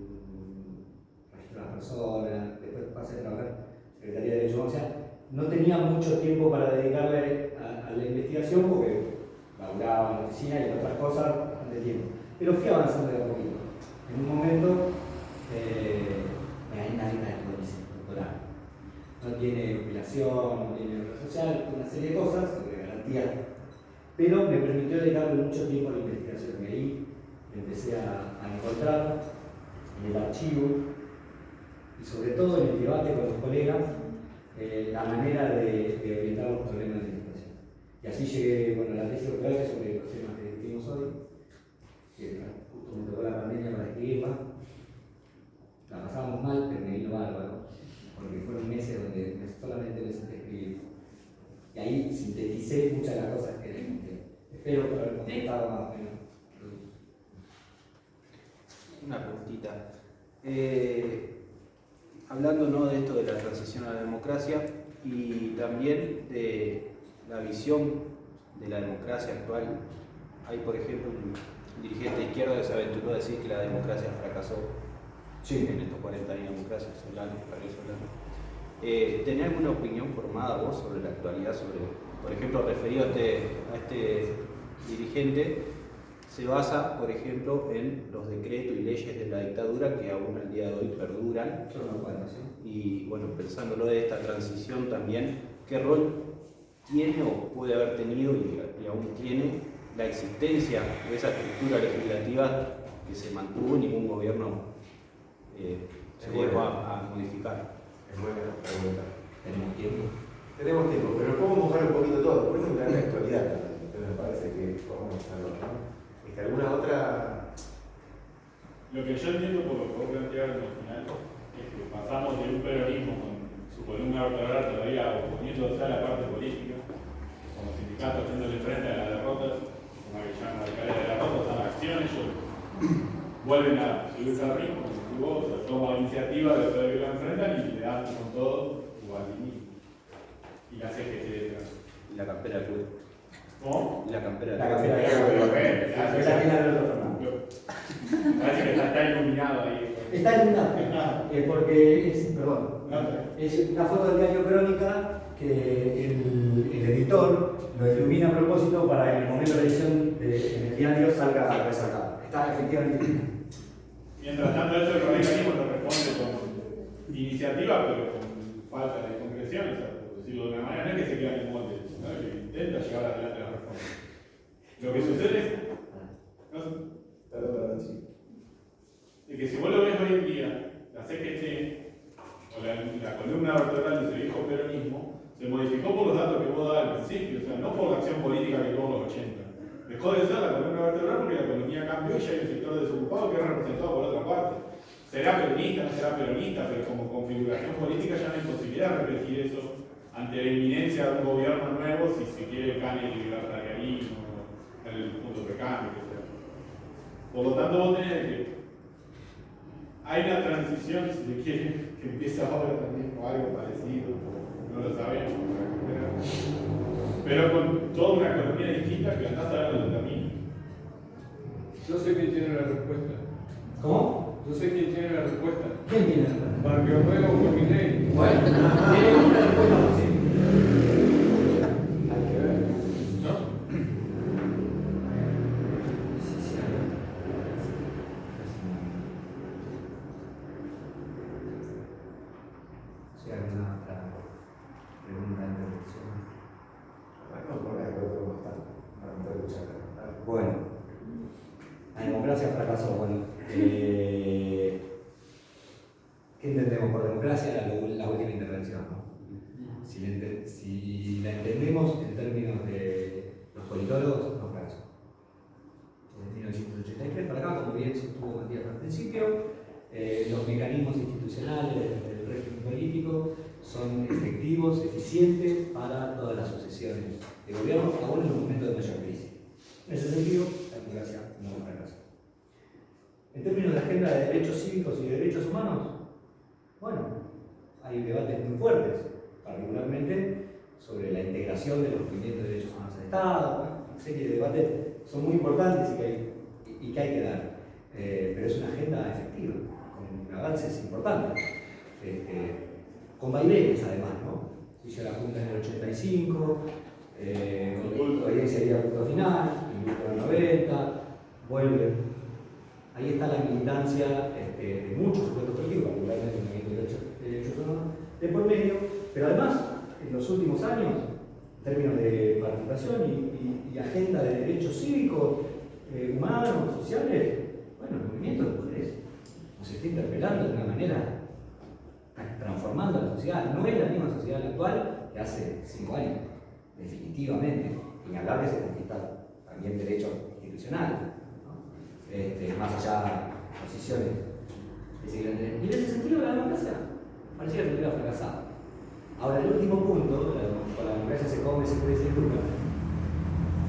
registro de las personas, después pasé a trabajar en Secretaría de Derechos Humanos. O sea, no tenía mucho tiempo para dedicarle a la investigación porque laburaba en la oficina y en otras cosas bastante tiempo. Pero fui avanzando de a poquito. En un momento, hay una beca de doctorado. No tiene jubilación, no tiene obra social, una serie de cosas, de garantías. Pero me permitió dedicarle mucho tiempo a la investigación. Y ahí empecé a encontrar en el archivo y sobre todo en el debate con los colegas la manera de orientar los problemas de investigación. Y así llegué, bueno, a la tesis doctoral sobre los temas que discutimos hoy, que justo me tocó la pandemia para escribirla. La pasábamos mal, pero me vino bárbaro, porque fueron meses donde solamente me senté a escribir. Y ahí sinteticé muchas de las cosas que les conté. Espero haber contestado más o menos. Una preguntita. Hablando, ¿no?, de esto de la transición a la democracia y también de la visión de la democracia actual. Hay, por ejemplo, un dirigente de izquierda que se aventuró a decir que la democracia fracasó en estos 40 años de democracia, ¿tenés alguna opinión formada vos sobre la actualidad? Por ejemplo, referido a este dirigente, se basa, por ejemplo, en los decretos y leyes de la dictadura que aún al día de hoy perduran. Y bueno, pensándolo de esta transición también, ¿qué rol tiene o puede haber tenido y aún tiene la existencia de esa estructura legislativa que se mantuvo y ningún gobierno se llegó a modificar? Es buena pregunta. Tenemos tiempo. Tenemos tiempo, pero podemos mojar un poquito todo. Por eso me da la actualidad también. Entonces me parece que podemos hacerlo, ¿no? ¿Alguna otra? Lo que yo entiendo por lo que vos planteabas al final es que pasamos de un peronismo con su columna vertebral todavía oponiéndose a la parte política, como sindicatos haciéndole frente a las derrotas, como que llaman radicales de derrotas, a las acciones, ellos vuelven a subirse al ritmo, como vos, toman iniciativa de poder que lo enfrentan y le dan con todo igual y la CGT detrás. Y la campera del club. ¿Cómo? Y la campera del La club. Parece que está iluminado ahí. Está iluminado, porque es una foto del diario Crónica que el editor lo ilumina a propósito para que en el momento de la edición en el diario salga resacado. Está efectivamente iluminado. Mientras tanto, eso el radicalismo lo responde con iniciativa, pero con falta de concreción. O sea, por decir y se dijo peronismo, se modificó por los datos que vos dabas al principio, o sea, no por la acción política que tuvo en los 80. Dejó de ser la columna vertebral porque la economía cambió y ya hay un sector desocupado que es representado por otra parte. Será peronista, no será peronista, pero como configuración política ya no hay posibilidad de repetir eso ante la inminencia de un gobierno nuevo, si se quiere el cambio de libertarianismo, el punto de cambio, que sea. Por lo tanto, vos tenés que. Hay una transición, si se quiere, que empieza ahora también o algo parecido, no lo sabemos, pero con toda una economía distinta que andás hablando del camino. Yo sé quién tiene la respuesta. ¿Cómo? Yo sé quién tiene la respuesta. ¿Quién tiene la respuesta? Barrio Nuevo con Milei. Bueno, tiene una respuesta posible. Hay que ver. ¿No? Si hay alguna otra pregunta de introducción. Bueno, por ahí creo que vamos a estar para escuchar. Bueno, la democracia fracasó. Bueno, ¿qué entendemos por democracia? La última intervención, ¿no? Si la entendemos en términos de los politólogos, no fracasó. Desde 1983 para acá, como bien sostuvo Matías al principio, los mecanismos institucionales del régimen político son efectivos, eficientes para todas las sucesiones de gobierno, aún en los momentos de mayor crisis. En ese sentido, la democracia no fracasó. En términos de agenda de derechos cívicos y de derechos humanos, bueno, hay debates muy fuertes, particularmente sobre la integración de los cumplimientos de derechos humanos al Estado, una serie de debates que son muy importantes y que hay que dar. Pero es una agenda efectiva, con avances importantes, con vaivenes además, ¿no? Se hizo la Junta en el 85, obediencia sería punto final, en los 90, vuelve. Ahí está la militancia de muchos sujetos políticos, particularmente el movimiento de derechos humanos, de por medio, pero además, en los últimos años, en términos de participación y agenda de derechos cívicos, humanos, sociales, bueno, el movimiento de mujeres nos está interpelando de una manera, transformando la sociedad. No es la misma sociedad actual que hace 5 años, definitivamente, y ni hablar de se conquista también derechos institucionales, ¿no? Más allá de posiciones que se quieren tener. Y en ese sentido la democracia parecía que hubiera fracasado. Ahora, el último punto, con la democracia se come, se puede, se educa.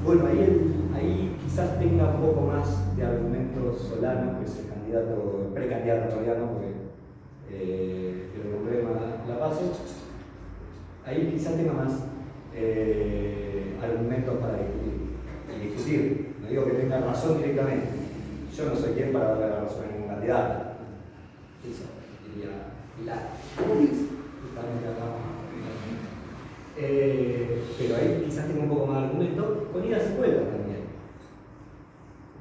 Bueno, ahí quizás tenga un poco más de argumentos Solano, que es el precandidato todavía, ¿no? Porque el problema la paso. Ahí quizás tenga más argumentos para discutir. No digo que tenga razón directamente. Yo no soy quien para darle la razón a ningún candidato. Eso diría Pilar. Justamente acá. Pero ahí quizás tenga un poco más de argumento, con idas y vueltas también.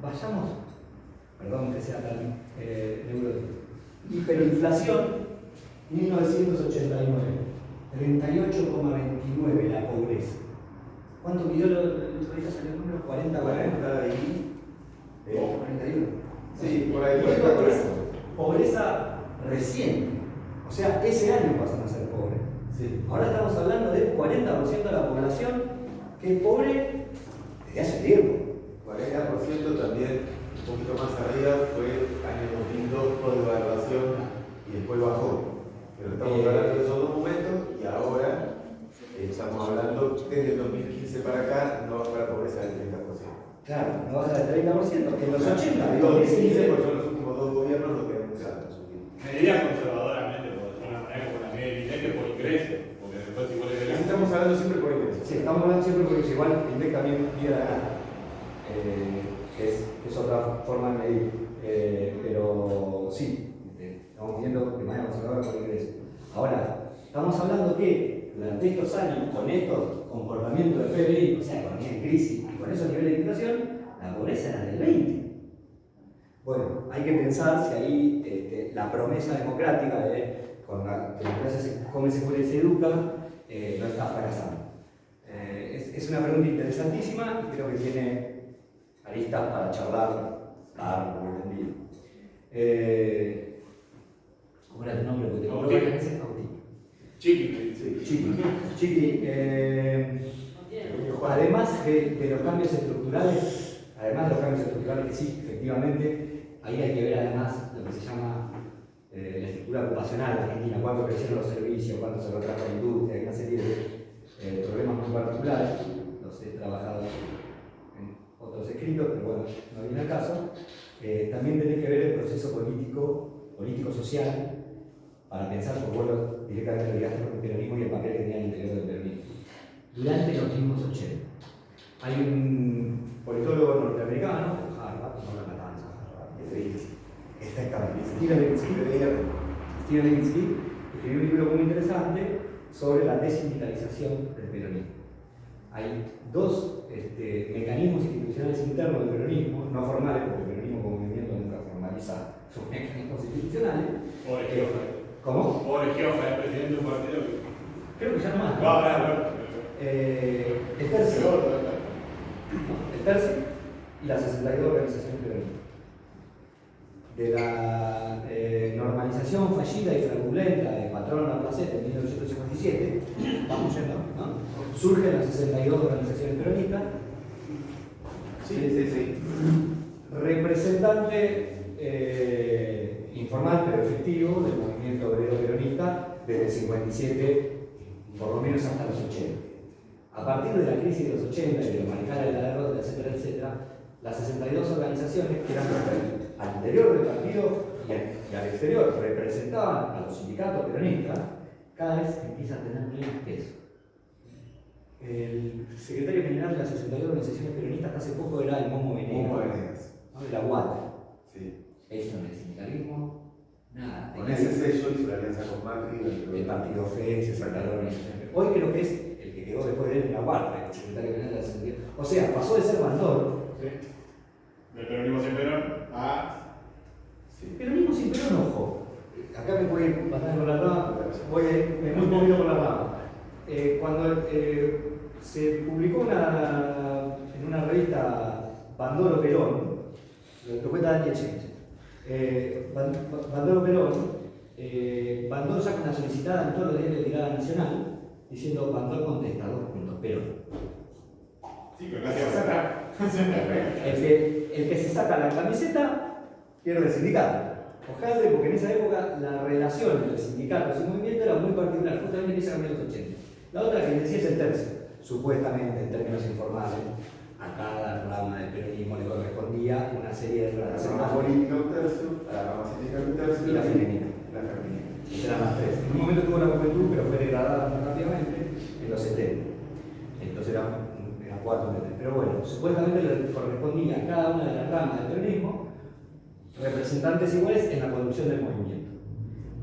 Vayamos, perdón que sea tan hiperinflación, 1989, 38,29 la pobreza. ¿Cuánto midió el otro día salió el número? 40 y 41. Sí, por ahí. Pobreza reciente. O sea, ese año pasan a ser pobres. Sí. Ahora estamos hablando del 40% de la población que es pobre desde hace tiempo. 40% también, un poquito más arriba, fue año 2002 por devaluación y después bajó. Pero estamos hablando de esos dos momentos y ahora estamos hablando desde el 2015 para acá, no baja la pobreza del 30%. Claro, no baja del 30%, que en los 80, en 2015, porque son los últimos dos gobiernos los que han empezado a subir. Medidas conservadoramente, por decirlo de una manera, como la media del que por ingreso, porque después si vos le Aquí estamos hablando siempre por ingreso. Sí, estamos hablando siempre porque es igual, el INDEC también pide la gana, que es otra forma de medir, pero sí, estamos viendo de manera conservadora por ingreso. Ahora, estamos hablando que durante estos años, con estos comportamientos de PBI, o sea, economía en crisis, y con esos niveles de inflación, la pobreza era del 20%. Bueno, hay que pensar si ahí la promesa democrática de con la democracia se come, se puede, se educa, no está fracasando. Es una pregunta interesantísima y creo que tiene aristas para charlar largo, entendido. ¿Cómo era tu nombre? Porque te Agustín. Agustín. Chiqui. Sí. Chiqui, además de los cambios estructurales, que sí, efectivamente, ahí hay que ver además lo que se llama la estructura ocupacional de Argentina, cuánto crecieron los servicios, cuánto se retrajo la industria, hay una serie de problemas muy particulares, los he trabajado en otros escritos, pero bueno, no viene al caso. También tiene que ver el proceso político-social, para pensar, por vuelvo directamente ligaste con el peronismo y el papel que tenía el interior del peronismo. Durante los mismos 80. Hay un politólogo norteamericano, de Harvard, no la matanza, exactamente, Steve Levinsky, escribió un libro muy interesante sobre la desindicalización del peronismo. Hay dos mecanismos institucionales internos del peronismo, no formales, porque el peronismo como movimiento nunca formaliza sus mecanismos institucionales. ¿Cómo? Pobre Giofa, es presidente de un partido. Creo que ya no más. El TERCI y las 62 organizaciones peronistas. De la normalización fallida y fraudulenta de Patrón La Placeta en 1957, vamos yendo, ¿no? Surgen las 62 organizaciones peronistas. Sí. Representante informal pero efectivo del movimiento obrero peronista desde el 57, por lo menos hasta los 80. A partir de la crisis de los 80 y de los maricales de la derrota, etcétera, las 62 organizaciones que eran al interior del partido y al exterior representaban a los sindicatos peronistas, cada vez empieza a tener menos peso. El secretario general de las 62 organizaciones peronistas hasta hace poco era el Momo Venegas, ¿no? De la UAT. Sí. Eso en el sindicalismo, nada. Con ese sello hizo la alianza con Macri. El partido FE, se saca la organización. Hoy creo que es el que quedó después de él en la UAT, el secretario general de las 62. O sea, pasó de ser Bandor. Del peronismo sin Perón a. Sí. Peronismo sin Perón, ojo. Acá me voy bastante con la rama, me muy movido con la rama. Cuando se publicó en una revista Bandoro Perón, lo cuenta Daniel Chávez, Bandoro Perón, Bandor saca una solicitada en todos los diarios de tirada nacional diciendo Bandor contesta, Perón. Sí, pero casi va a sacar. El que se saca la camiseta pierde el sindicato. Ojalá, porque en esa época la relación entre sindicatos y movimiento era muy particular, justamente empieza en los 80. La otra que decía es el tercio, supuestamente en términos informales, a cada rama del peronismo le correspondía una serie de La relaciones. rama política un tercio, la rama sindical un tercio Y la femenina. La femenina. Eran las tres. En un momento tuvo la juventud, pero fue degradada muy rápidamente en los 70. Entonces eran 4 metros. Pero bueno, supuestamente le correspondía a cada una de las ramas del peronismo representantes iguales en la conducción del movimiento.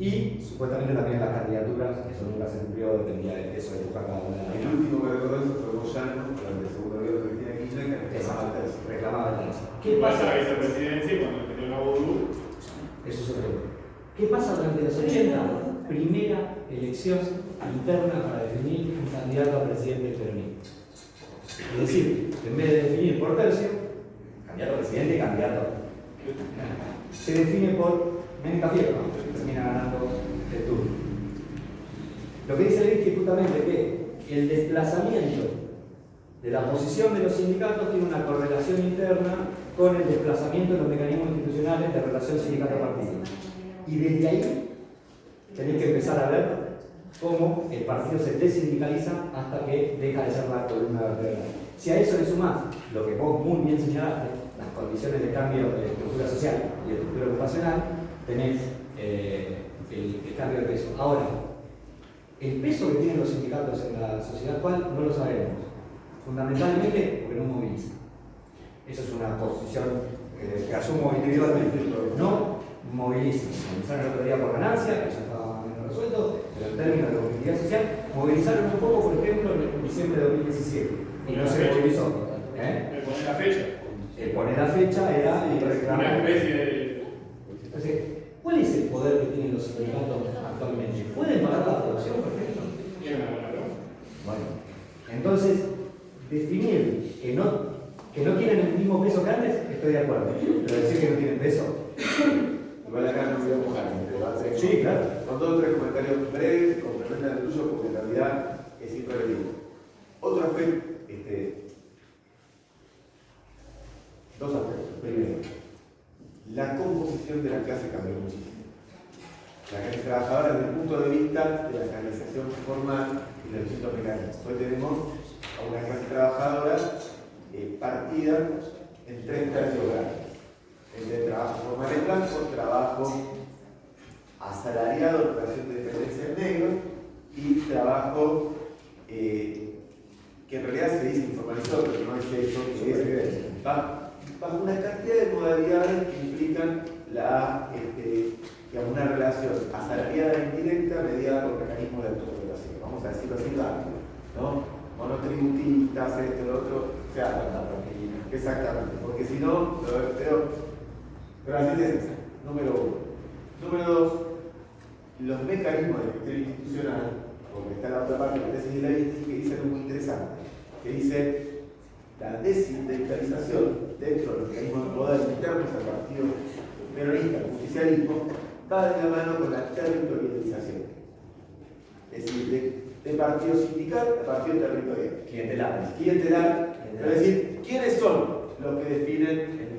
Y supuestamente también las candidaturas, que eso nunca se cumplió, dependía del peso de cada una de las El ramas. último que recordó eso fue Moyano, durante el segundo gobierno de Cristina Kirchner, que reclamaba el tercio. Reclamaba el tercio. ¿Qué pasa la vicepresidencia y cuando metió la Vodú? Eso es otro. ¿Qué pasa durante los 80? Primera elección interna para definir un candidato a presidente del peronismo. Es decir, en vez de definir por tercio, candidato a presidente y candidato, se define por Menem Fierro, que termina ganando el turno. Lo que dice Levinsky es justamente que el desplazamiento de la posición de los sindicatos tiene una correlación interna con el desplazamiento de los mecanismos institucionales de relación sindicato-partido. Y desde ahí tenéis que empezar a ver cómo el partido se desindicaliza hasta que deja de ser la columna vertebral. Si a eso le sumás lo que vos muy bien señalaste, las condiciones de cambio de estructura social y de estructura ocupacional, tenés el cambio de peso. Ahora, el peso que tienen los sindicatos en la sociedad actual no lo sabemos, fundamentalmente porque no movilizan. Eso es una posición que asumo individualmente. No movilizan. Movilizaron el otro día por ganancia, que ya estaba más o menos resuelto, pero en términos de movilidad social, movilizaron un poco, por ejemplo, en diciembre de 2017. Y no se movilizó. ¿Me pone la fecha? El poner la fecha era el reclamo. Una especie de. Entonces, ¿cuál es el poder que tienen los sindicatos actualmente? ¿Pueden pagar la producción, por ejemplo? Tiene una buena pregunta. Bueno, entonces, definir que no tienen el mismo peso que antes, estoy de acuerdo. Pero decir que no tienen peso. Igual acá no voy a mojar, pero va a ser. Sí, claro. con 2 o 3 comentarios breves, complementan el tuyo porque en realidad es irrelevante. Otro aspecto, dos aspectos. Primero, la composición de la clase cambió muchísimo. La clase trabajadora desde el punto de vista de la organización formal y de los distintos mecanismos. Hoy tenemos a una clase trabajadora partida en 3 tercios grandes. Entre trabajo formal en blanco, trabajo asalariado en relación de dependencia en negro y trabajo que en realidad se dice informalizado, pero no es eso, que es bajo una cantidad de modalidades que implican digamos, una relación asalariada indirecta mediada por mecanismos de autorregulación. Vamos a decirlo así, ¿no? Monotributistas, esto, lo otro, se habla exactamente, porque si no, pero así es esa, número 1. Número 2, los mecanismos de criterio institucional, porque está la otra parte de la tesis de la IETI, que dice algo muy interesante, que dice la desindentalización dentro de los mecanismos de poder internos al partido peronista, al justicialismo, va de la mano con la territorialización. Es decir, de partido sindical a partido territorial. Clientelar. Es decir, ¿quiénes son los que definen el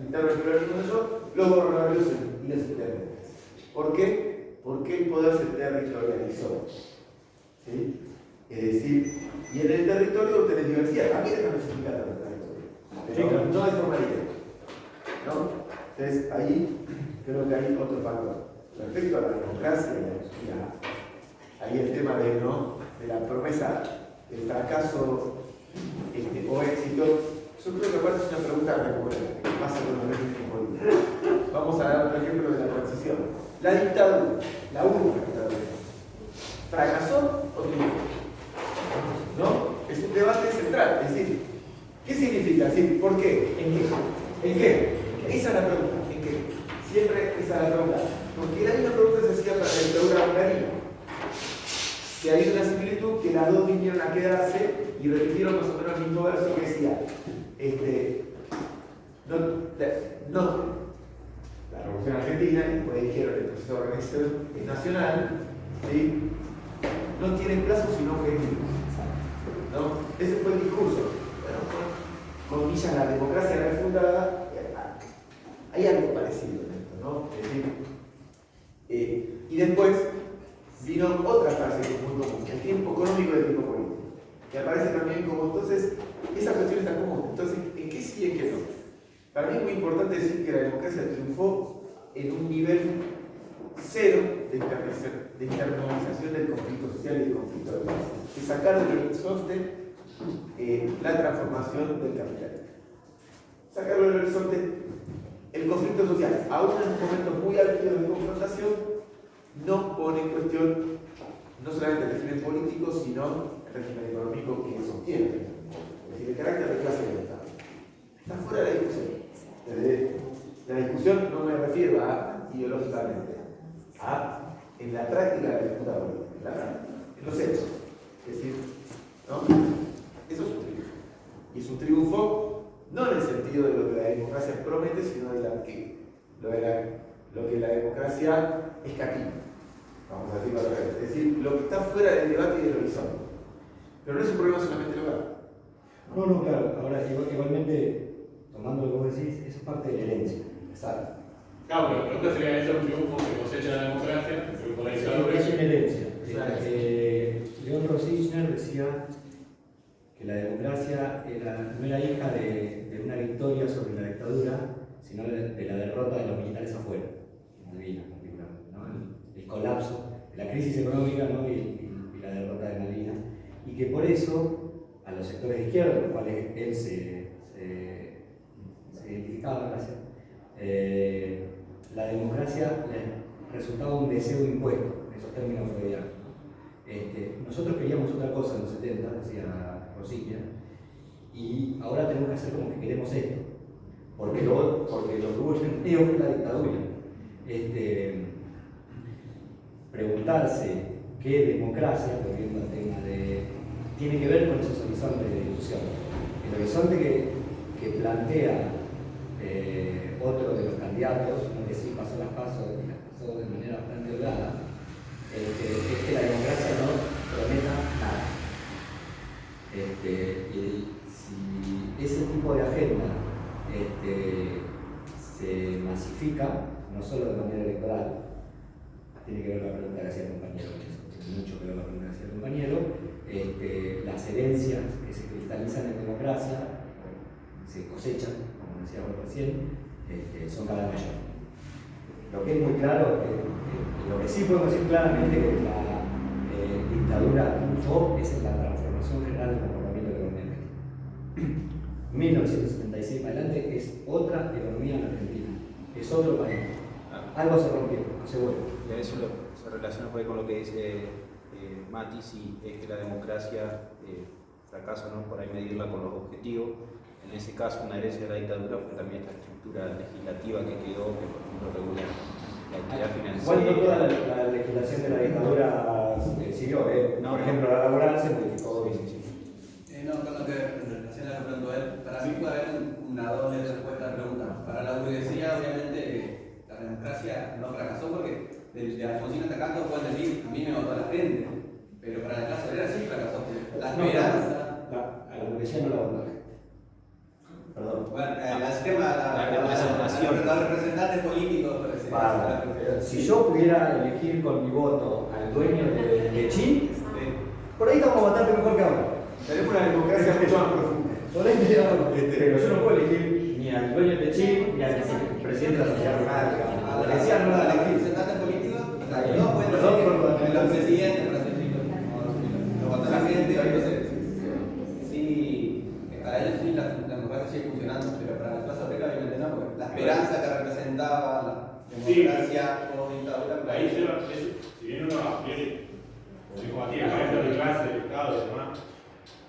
interno del peronismo de eso? Los gobernadores y los intendentes. ¿Por qué? Porque el poder se territorializó. ¿Sí? Es decir, y en el territorio tenés diversidad, también es sindical en el territorio, pero no de forma directa, ¿no? Entonces ahí creo que hay otro factor. Respecto a la democracia ahí el tema de la promesa, el fracaso o éxito, yo creo que aparte es una pregunta recurrente, que pasa con los regímenes políticos. Vamos a dar un ejemplo de la transición. La dictadura, la única dictadura, ¿fracasó o triunfó? ¿No? Es un debate central. Es decir, ¿qué significa? Es decir, ¿por qué? ¿En qué? Esa es la pregunta. ¿En qué? Siempre esa es la pregunta. Porque la misma pregunta se hacía para la dictadura húngara. Que hay una similitud que las dos vinieron a quedarse y repitieron más o menos el mismo verso que decía la Revolución Argentina, y después dijeron el proceso de organización es nacional, ¿sí? No tiene plazo sino objetivo. ¿No? Ese fue el discurso. Bueno, con comillas, la democracia refundada, hay algo parecido en esto, ¿no? Es decir, y después vino otra frase que es muy común, el tiempo económico y el tiempo político, que aparece también como, entonces, esa cuestión está común. Entonces, ¿en qué sí y en qué no? Para mí es muy importante decir que la democracia triunfó en un nivel cero de internalización del conflicto social y del conflicto de clases, de sacar del horizonte la transformación del capital. Sacarlo del horizonte el conflicto social, aún en un momento muy álgido de confrontación, no pone en cuestión no solamente el régimen político, sino el régimen económico que sostiene. Es decir, el carácter de clase del Estado. Está fuera de la discusión. La discusión no me refiero a ideológicamente, en la práctica de la disputa política, en los hechos. Es decir, ¿no? Eso es un triunfo. Y es un triunfo no en el sentido de lo que la democracia promete, sino de lo que la democracia escatima. Vamos a decirlo al revés. Es decir, lo que está fuera del debate y del horizonte. Pero no es un problema solamente local. No, claro. Ahora, igualmente, tomando lo que vos decís, eso es parte de la herencia. Exacto. Claro, pero la pregunta sería: ¿es un triunfo que cosecha la democracia? ¿Un triunfo de la dictadura? Es una herencia. León Rosichner decía que la democracia no era hija de una victoria sobre la dictadura, sino de la derrota de los militares afuera, en Malvinas particularmente, ¿no? El colapso, la crisis económica, ¿no? y la derrota de Malvinas, y que por eso a los sectores de izquierda, con los cuales él se identificaba, gracias, la democracia le resultaba un deseo impuesto, en esos términos freudianos. Nosotros queríamos otra cosa en los 70, decía Rosichner, y ahora tenemos que hacer como que queremos esto, porque lo que hubo en medio fue la dictadura. Preguntarse qué democracia, volviendo al tema tiene que ver con esos horizontes de discusión. El horizonte que plantea otro de los candidatos, uno que sí pasó las pasos y las pasó de manera bastante holgada, es que la democracia no prometa nada. Y si ese tipo de agenda se masifica, no solo de manera electoral, tiene que ver la pregunta que hacía el compañero, tiene mucho que ver la pregunta que hacía el compañero, las herencias que se cristalizan en democracia, se cosechan, como decíamos recién, son cada vez mayores. Lo que es muy claro, lo que sí podemos decir claramente que la dictadura triunfó es en la transformación general del comportamiento de la economía argentina. 1976 para adelante es otra economía en Argentina, es otro país. Algo se rompió, seguro. Eso se relaciona por ahí con lo que dice Mati, si es que la democracia fracasa, ¿no? Por ahí medirla con los objetivos. En ese caso, una herencia de la dictadura fue también esta estructura legislativa que quedó, que por ejemplo regula la actividad financiera. Igual no toda la legislación de la dictadura siguió, No, por ejemplo, la laboral se modificó. No, con lo que en relación a lo que preguntó él, para mí puede haber una doble respuesta a la pregunta. Para la burguesía, obviamente, la democracia no fracasó porque de Alfonsín hasta acá todos pueden decir, a mí me votó la gente, pero para la clase obrera sí fracasó. La esperanza. A la burguesía no la votó. Perdón. Bueno, el sistema, la representación. Los representantes políticos, por ejemplo. Vale. Si yo pudiera elegir con mi voto al dueño de Chin, por ahí estamos bastante mejor que ahora. Tenemos una democracia mucho más profunda. Pero yo no puedo elegir ni al dueño de Chin ni al presidente de la sociedad romántica. La burguesía no la Los elegí. representantes políticos, no pueden decir que los presidentes, por así decirlo, lo votó la gente, entonces, sí, para ellos sí la democracia sigue funcionando, pero para la clase obrera obviamente no, porque la esperanza que representaba la democracia como dictadura. Ahí lleva, si bien uno adquiere simpatía con esto de clase, de Estado y demás,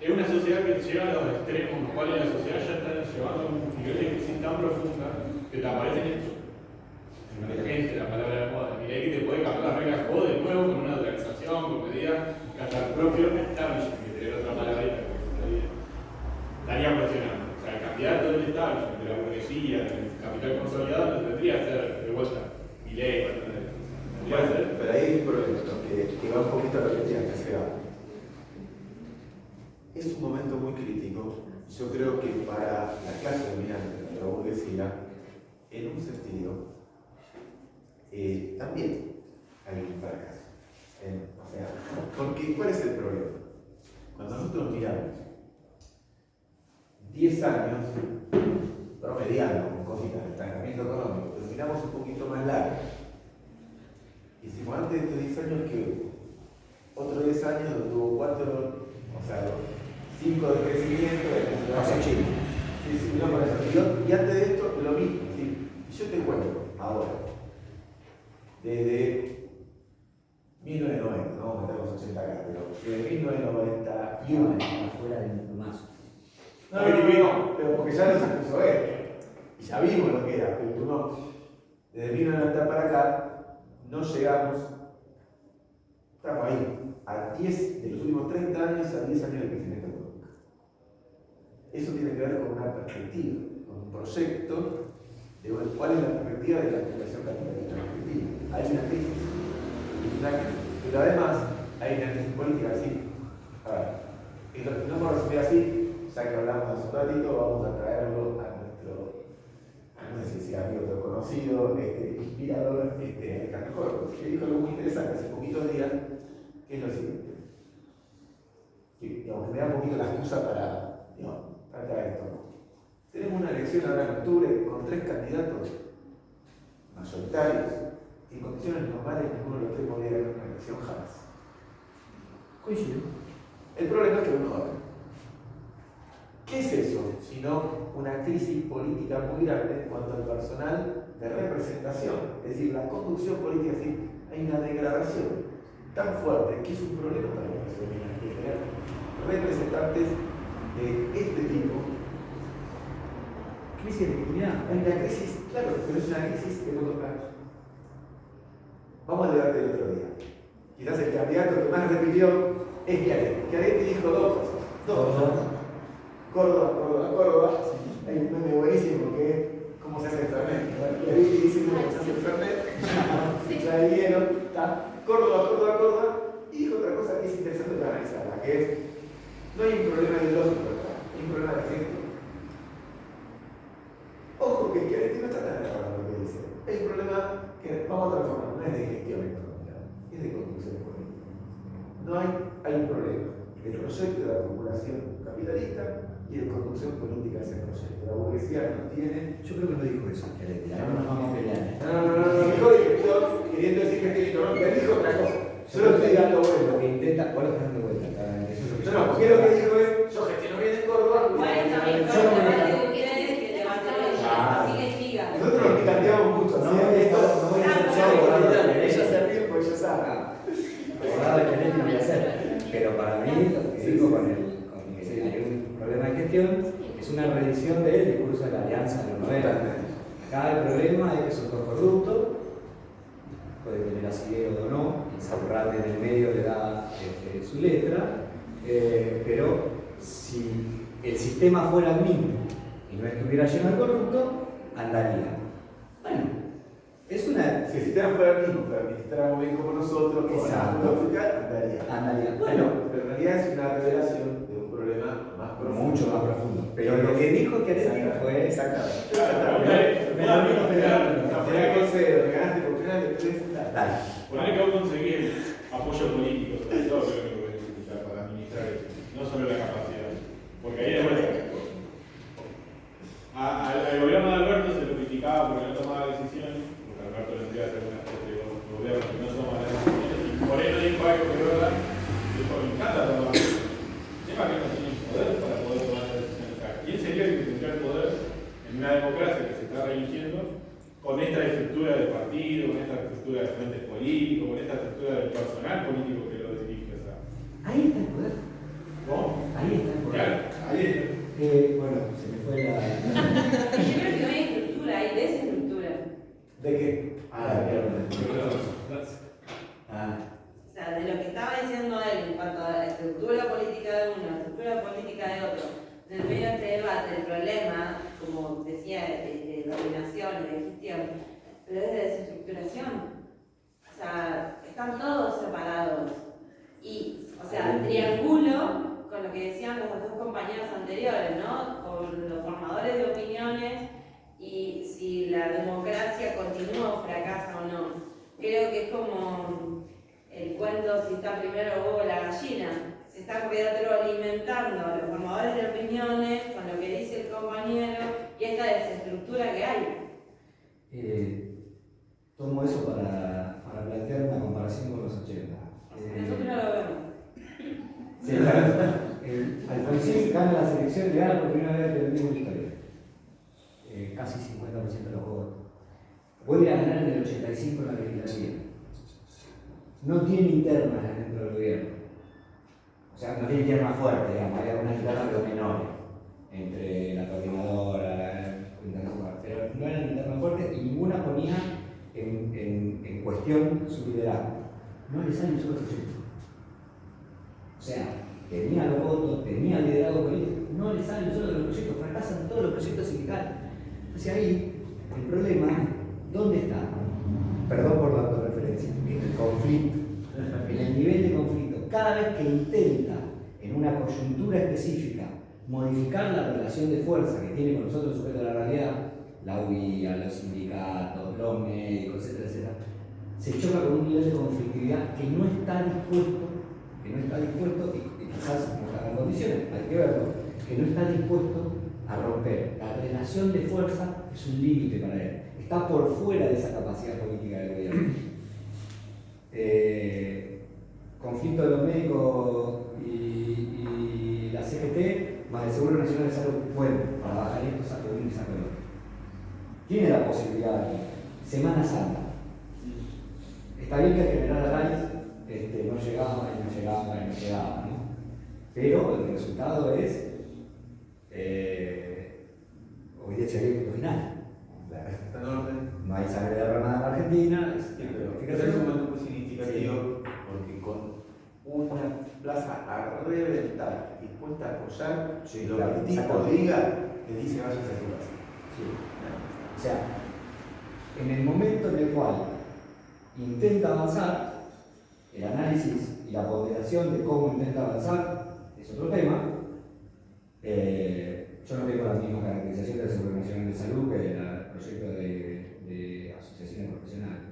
es una sociedad que llega a los extremos, en los cuales la sociedad ya está llevando a un nivel de crisis tan profunda que te aparecen hechos. Emergente, la palabra de moda. Y ahí que te puede cambiar las reglas vos de nuevo con una dolarización, con medidas que hasta el propio establishment, que te otra palabrita que estaría cuestionando. O sea, el candidato del establishment, de la burguesía, del capital consolidado, no tendría que ser de vuelta mi ley, tendría que ser. Pero ahí hay un problema, ¿no? que va un poquito a lo que decía hace rato. Es un momento muy crítico, yo creo que para la clase dominante de la burguesía, en un sentido, también hay un fracaso. O sea, porque ¿cuál es el problema? Cuando nosotros miramos 10 años promediando con cositas de estancamiento económico, pero miramos un poquito más largo. Hicimos antes de estos 10 años que hubo otros 10 años donde tuvo 4, o sea, 5 de crecimiento, Sí, no, por eso. Y antes de esto, lo mismo. ¿Sí? Yo te cuento ahora, desde 1990, no vamos a meter los 80 acá, pero desde 1991. Afuera del mazo. No, pero porque ya nos acusó él. Y ya vimos lo que era, pero tú no. Desde 1990 para acá, no llegamos, estamos ahí, a 10 de los últimos 30 años, a 10 años de crecimiento económico. Eso tiene que ver con una perspectiva, con un proyecto de cuál es la perspectiva de la acumulación capitalista en Argentina. Hay una crisis, pero además hay una crisis política así. A ver, y no vamos a resumir así, ya que hablamos hace un ratito, vamos a traerlo a nuestro, no sé si sea amigo o conocido, inspirador, Alejandro Corpus, que dijo algo muy interesante hace poquitos días, que es lo siguiente. Que, digamos, me da un poquito la excusa para, tratar esto. Tenemos una elección ahora en octubre con 3 candidatos mayoritarios. En condiciones normales, ninguno de los 3 podría ganar una elección jamás. Coincide. El problema es que uno gana. ¿Qué es eso? Sino una crisis política muy grande en cuanto al personal de representación. Es decir, la conducción política, es decir, hay una degradación tan fuerte que es un problema para la ciudadanía que tener representantes de este tipo. Crisis de legitimidad. Hay una crisis, claro, pero es una crisis de corto plazo. Vamos al debate del otro día. Quizás el candidato que más repitió es Chiaretti. Chiaretti dijo 2 cosas. 2. Córdoba. Hay un meme buenísimo que es cómo se hace enfermero. Chiaretti dice cómo se hace enfermero. Se trae hielo, está. Córdoba, y dijo otra cosa que es interesante para analizarla, que es, no hay un problema ideológico acá, hay un problema de gestión. Ojo que no está tan errado lo que dice. Hay un problema que vamos a transformar, no es de gestión económica, es de conducción política. No hay un problema del proyecto de la acumulación capitalista y de conducción política de ese proyecto. La burguesía no tiene. Yo creo que no dijo eso, ahora nos vamos a pelear. No, dijo de gestión, queriendo decir gestión económica, dijo otra cosa. Yo lo estoy dando vuelta. Lo que intenta, vos lo estás dando vuelta, claramente. Eso es lo que Yo no, porque lo que dijo es, yo gestiono bien en Córdoba. Bueno, también Yo no me debate de ustedes que levanten el así que siga. Nosotros nos picanteamos mucho, No, ¿sí? esto no voy a hacer yo, Ella se ríe porque ella sabe. abogado de Tenet no voy a hacer. Pero para mí, lo que digo con que hay un problema de gestión, es una reedición del discurso de la alianza de los 90. Acá el problema es que son dos corruptos, puede tener asidero o no, y Saurrate en el medio le da su letra, pero si el sistema fuera el mismo y no estuviera lleno de corruptos, andaría. Bueno, es una... Si el sistema fuera el mismo, pero administráramos bien como nosotros, como Exacto. la fiscal, andaría. Andaría. Bueno, Bueno, pero en realidad es una revelación de un problema más profundo. mucho más profundo. Pero lo que dijo Chiaretti fue... Exactamente. Claro, Consejo, me ganaste por final, después. Dale. Poner que vos conseguís apoyo político, sobre todo, creo que lo voy a necesitar para administrar esto, no solo la capacidad. Porque ahí de vuelta. Al gobierno de Alberto se lo criticaba porque no tomaba decisiones, porque Alberto le entrega algunas cosas de gobierno que no toma las decisiones, y por eso dijo algo que es verdad, dijo, me encanta tomar las decisiones. El tema es que no tienen poder para poder tomar las decisiones. O sea, ¿quién sería el que tendría el poder en una democracia que se está reeligiendo con esta estructura de partido, con esta estructura de frentes políticos, con esta estructura del personal político que lo dirige? O sea, Ahí está el poder. ¿cómo? Ahí está el poder. Claro, ahí está. Bueno, se me fue la... Yo creo que no hay estructura, hay desestructura. ¿De qué? O sea, de lo que estaba diciendo él en cuanto a la estructura política de uno, la estructura política de otro, en el medio de este debate, el problema, como decía, de dominación y de gestión, pero es de desestructuración. O sea, están todos separados. Y, o sea, triangulo con lo que decían los dos compañeros anteriores, ¿no? Con los formadores de opiniones y si la democracia continúa o fracasa o no. Creo que es como el cuento si está primero el huevo o la gallina. Se están retroalimentando los formadores de opiniones con lo que dice el compañero y esta desestructura que hay. Tomo eso para plantear una comparación con los 80. Nosotros no lo vemos. Sí, claro. Alfonsín gana las elecciones, gana por primera vez en la misma historia. Casi 50% de los votos. Vuelve a ganar en el 85 en la legislatura. No tiene internas dentro del gobierno. O sea, no tiene internas fuertes, digamos, hay algunas internas pero menores. Entre la coordinadora, la junta de seguridad. Pero no eran internas fuertes y ninguna ponía en cuestión su liderazgo. No le sale un solo proyecto. O sea, tenía los votos, tenía el liderazgo político, no le salen solo de los proyectos, fracasan todos los proyectos sindicales. Entonces ahí, el problema, ¿dónde está? Perdón por la autorreferencia, en el conflicto, en el nivel de conflicto. Cada vez que intenta, en una coyuntura específica, modificar la relación de fuerza que tiene con nosotros sujeto a la realidad, la UIA, los sindicatos, los médicos, etcétera, etcétera, se choca con un nivel de conflictividad que no está dispuesto, y quizás no está en condiciones, hay que verlo, que no está dispuesto a romper. La relación de fuerza es un límite para él, está por fuera de esa capacidad política del gobierno. Conflicto de los médicos y la CGT, más el Seguro Nacional de Salud, bueno, para bajar esto, saco uno y saco el otro. Tiene la posibilidad aquí. Semana Santa. Está bien que el general Arraiz no llegaba, ¿no? Pero el resultado es hoy día llegué al punto final. La guerra está en orden. No hay sangre derramada en Argentina. Pero es un momento muy significativo porque con una plaza a reventar dispuesta a apoyar lo que el tipo diga, le dice váyase a su casa. Sí. O sea, en el momento en el cual intenta avanzar, El análisis y la ponderación de cómo intenta avanzar es otro tema. Yo no tengo la misma caracterización de la Seguridad Nacional de Salud que del proyecto de asociaciones profesionales.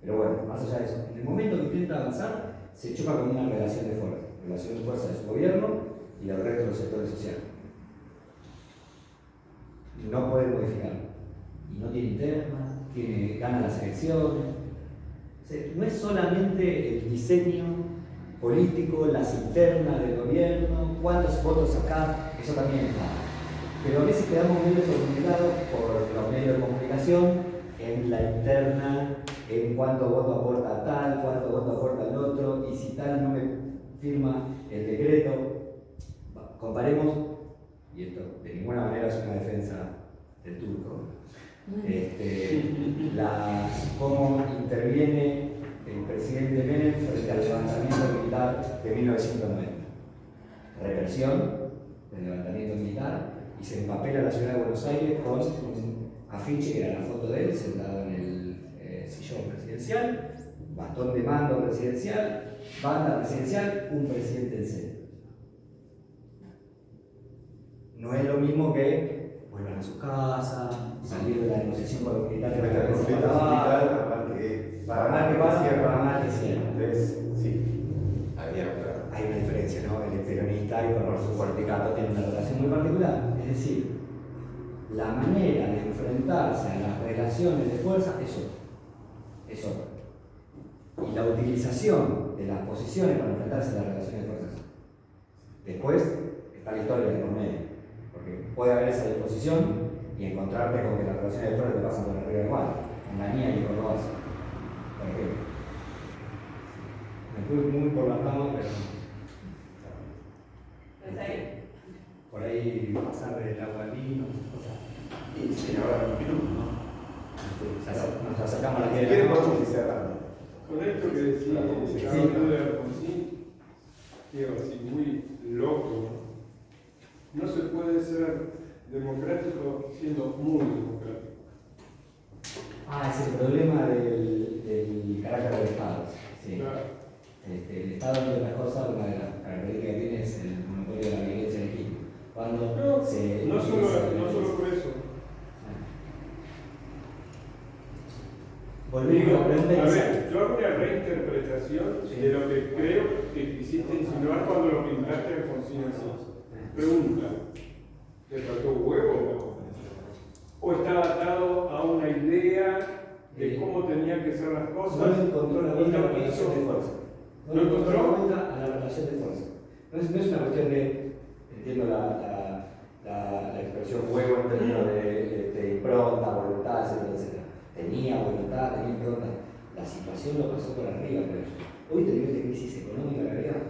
Pero bueno, más allá de eso, en el momento que intenta avanzar, se choca con una relación de fuerza de su gobierno y del resto de los sectores sociales. No puede modificarlo. Y no tiene interna, gana las elecciones. O sea, no es solamente el diseño político, las internas del gobierno, cuántos votos sacar, eso también está. Pero a veces quedamos medio sorprendidos por los medios de comunicación en la interna, en cuánto voto aporta tal, cuánto voto aporta el otro, y si tal no me firma el decreto. Comparemos, y esto de ninguna manera es una defensa del turco, cómo interviene el presidente Menem frente al levantamiento militar de 1990. Represión del levantamiento militar, y se empapela la ciudad de Buenos Aires con un afiche que era la foto de él sentado en el sillón presidencial, bastón de mando presidencial, banda presidencial, un presidente en serio. No es lo mismo que vuelvan a sus casas, salir de la negociación con los militares Frente al conflicto sindical, para mal que cierra. Entonces, sí, hay una diferencia, ¿no? El peronista y con su sindicato tienen una relación muy particular. Es decir, la manera de enfrentarse a las relaciones de fuerza es otra. Y la utilización de las posiciones para enfrentarse a las relaciones de fuerza. Después está la historia de por medio. Porque puede haber esa disposición y encontrarte con que las relaciones de fuerza te pasan por arriba igual. En la mía y por lo hace. Por ejemplo. Me fui muy por la cama, pero. Por ahí pasar del agua al vino, esas cosas. y sí, ahora un minuto, ¿no? Nos acercamos a la ¿Quién tierra. podemos ir cerrando? Con esto que decía hablando de Alfonsín, digo así, muy loco, no se puede ser democrático siendo muy democrático. Es el problema del carácter del Estado. Sí. Claro. El Estado, entre otras cosas, una de las características que tiene es el monopolio de la violencia legítima. Cuando No solo por eso. Volvemos a la pregunta A inicial. ver, yo hago una reinterpretación de lo que creo que quisiste insinuar cuando lo pintaste a Alfonsín así. Pregunta, ¿le faltó huevo? ¿O está atado a una idea de cómo tenían que ser las cosas? No encontró la vuelta a la relación de fuerza. ¿No encontró la vuelta a la relación de fuerza? No es una cuestión de, entiendo la expresión huevo en términos de impronta, voluntad, etcétera, etcétera. Tenía voluntad, tenía impronta. La situación lo pasó por arriba, pero hoy tenemos de crisis económica, la verdad.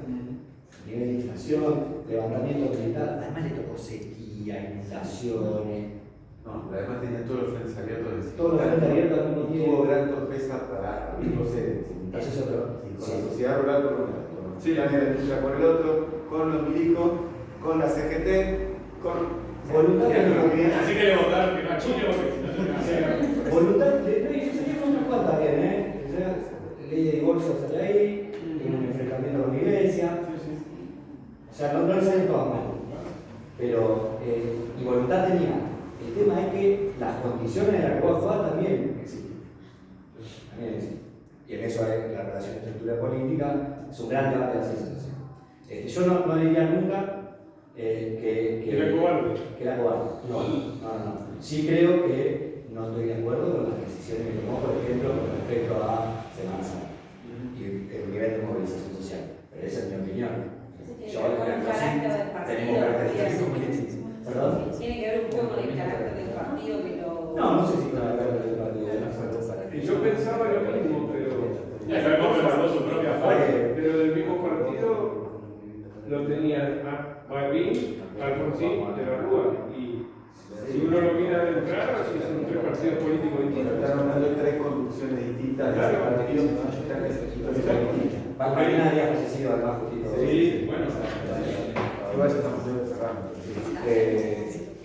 Nivel de inflación, levantamiento militar, además le tocó sequía, inundaciones. No, pero además tenía todos los frentes abiertos. Todos los frentes abiertos al mismo tiempo. Tuvo gran torpeza para abrirse. Eso es otro. Con la sociedad rural por un lado, con los planes de la industria por el otro, con los milicos, con la CGT, con voluntad. Así que le votaron que no a Chile porque si no se hacer. Voluntad, y se salieron unas cuantas bien, ¿eh? O sea, ley de divorcio salió ahí, tiene un enfrentamiento con la iglesia. O sea, no le salen todas mal. Pero, y voluntad tenía. El tema es que las condiciones de la cual actual también existen. También existen. Y en eso hay la relación de estructura política, es un gran debate de la ciencia social. Yo no diría nunca que era cobarde. Que era cobarde. No. Sí creo que no estoy de acuerdo con las decisiones que tomó, por ejemplo, con respecto a Semana Santa y el nivel de movilización social. Pero esa es mi opinión. Yo creo que carácter del partido. ¿Perdón? Tiene que ver un poco con el carácter del partido que lo. No sé si con el carácter del partido. Y yo pensaba lo mismo, pero. Ya sabemos que guardó su propia fuerza. Pero del mismo partido lo tenía Balbín, Alfonsín, de la Rúa. Y si uno lo mira de entrada, sí son tres partidos políticos distintos. Están hablando de tres conducciones distintas. Claro. Balbín había fallecido además justito. Sí, bueno. Igual ya estamos cerrando.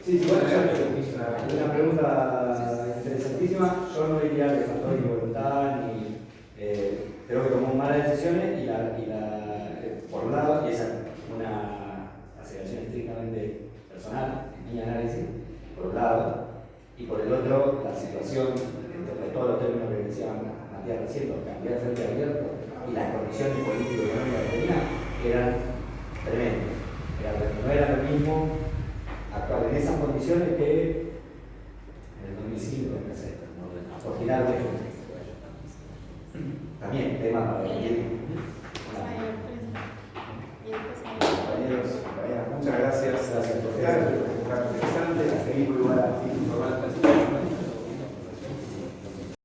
Bueno, una pregunta interesantísima. Yo no diría que faltó ni voluntad, ni creo que tomó malas decisiones. aceleraciones por un lado, y esa es una aceleración estrictamente personal, en mi análisis, por un lado, y por el otro, la situación, entre todos los términos que decía Matías recién, cambiar frente abierto, y las condiciones político-económicas que tenían, eran tremendas. No era lo mismo actuar en esas condiciones que en el 2005, en el por tirar de también tema para vivir. Compañeros, muchas gracias por estar, interesante, a seguir igual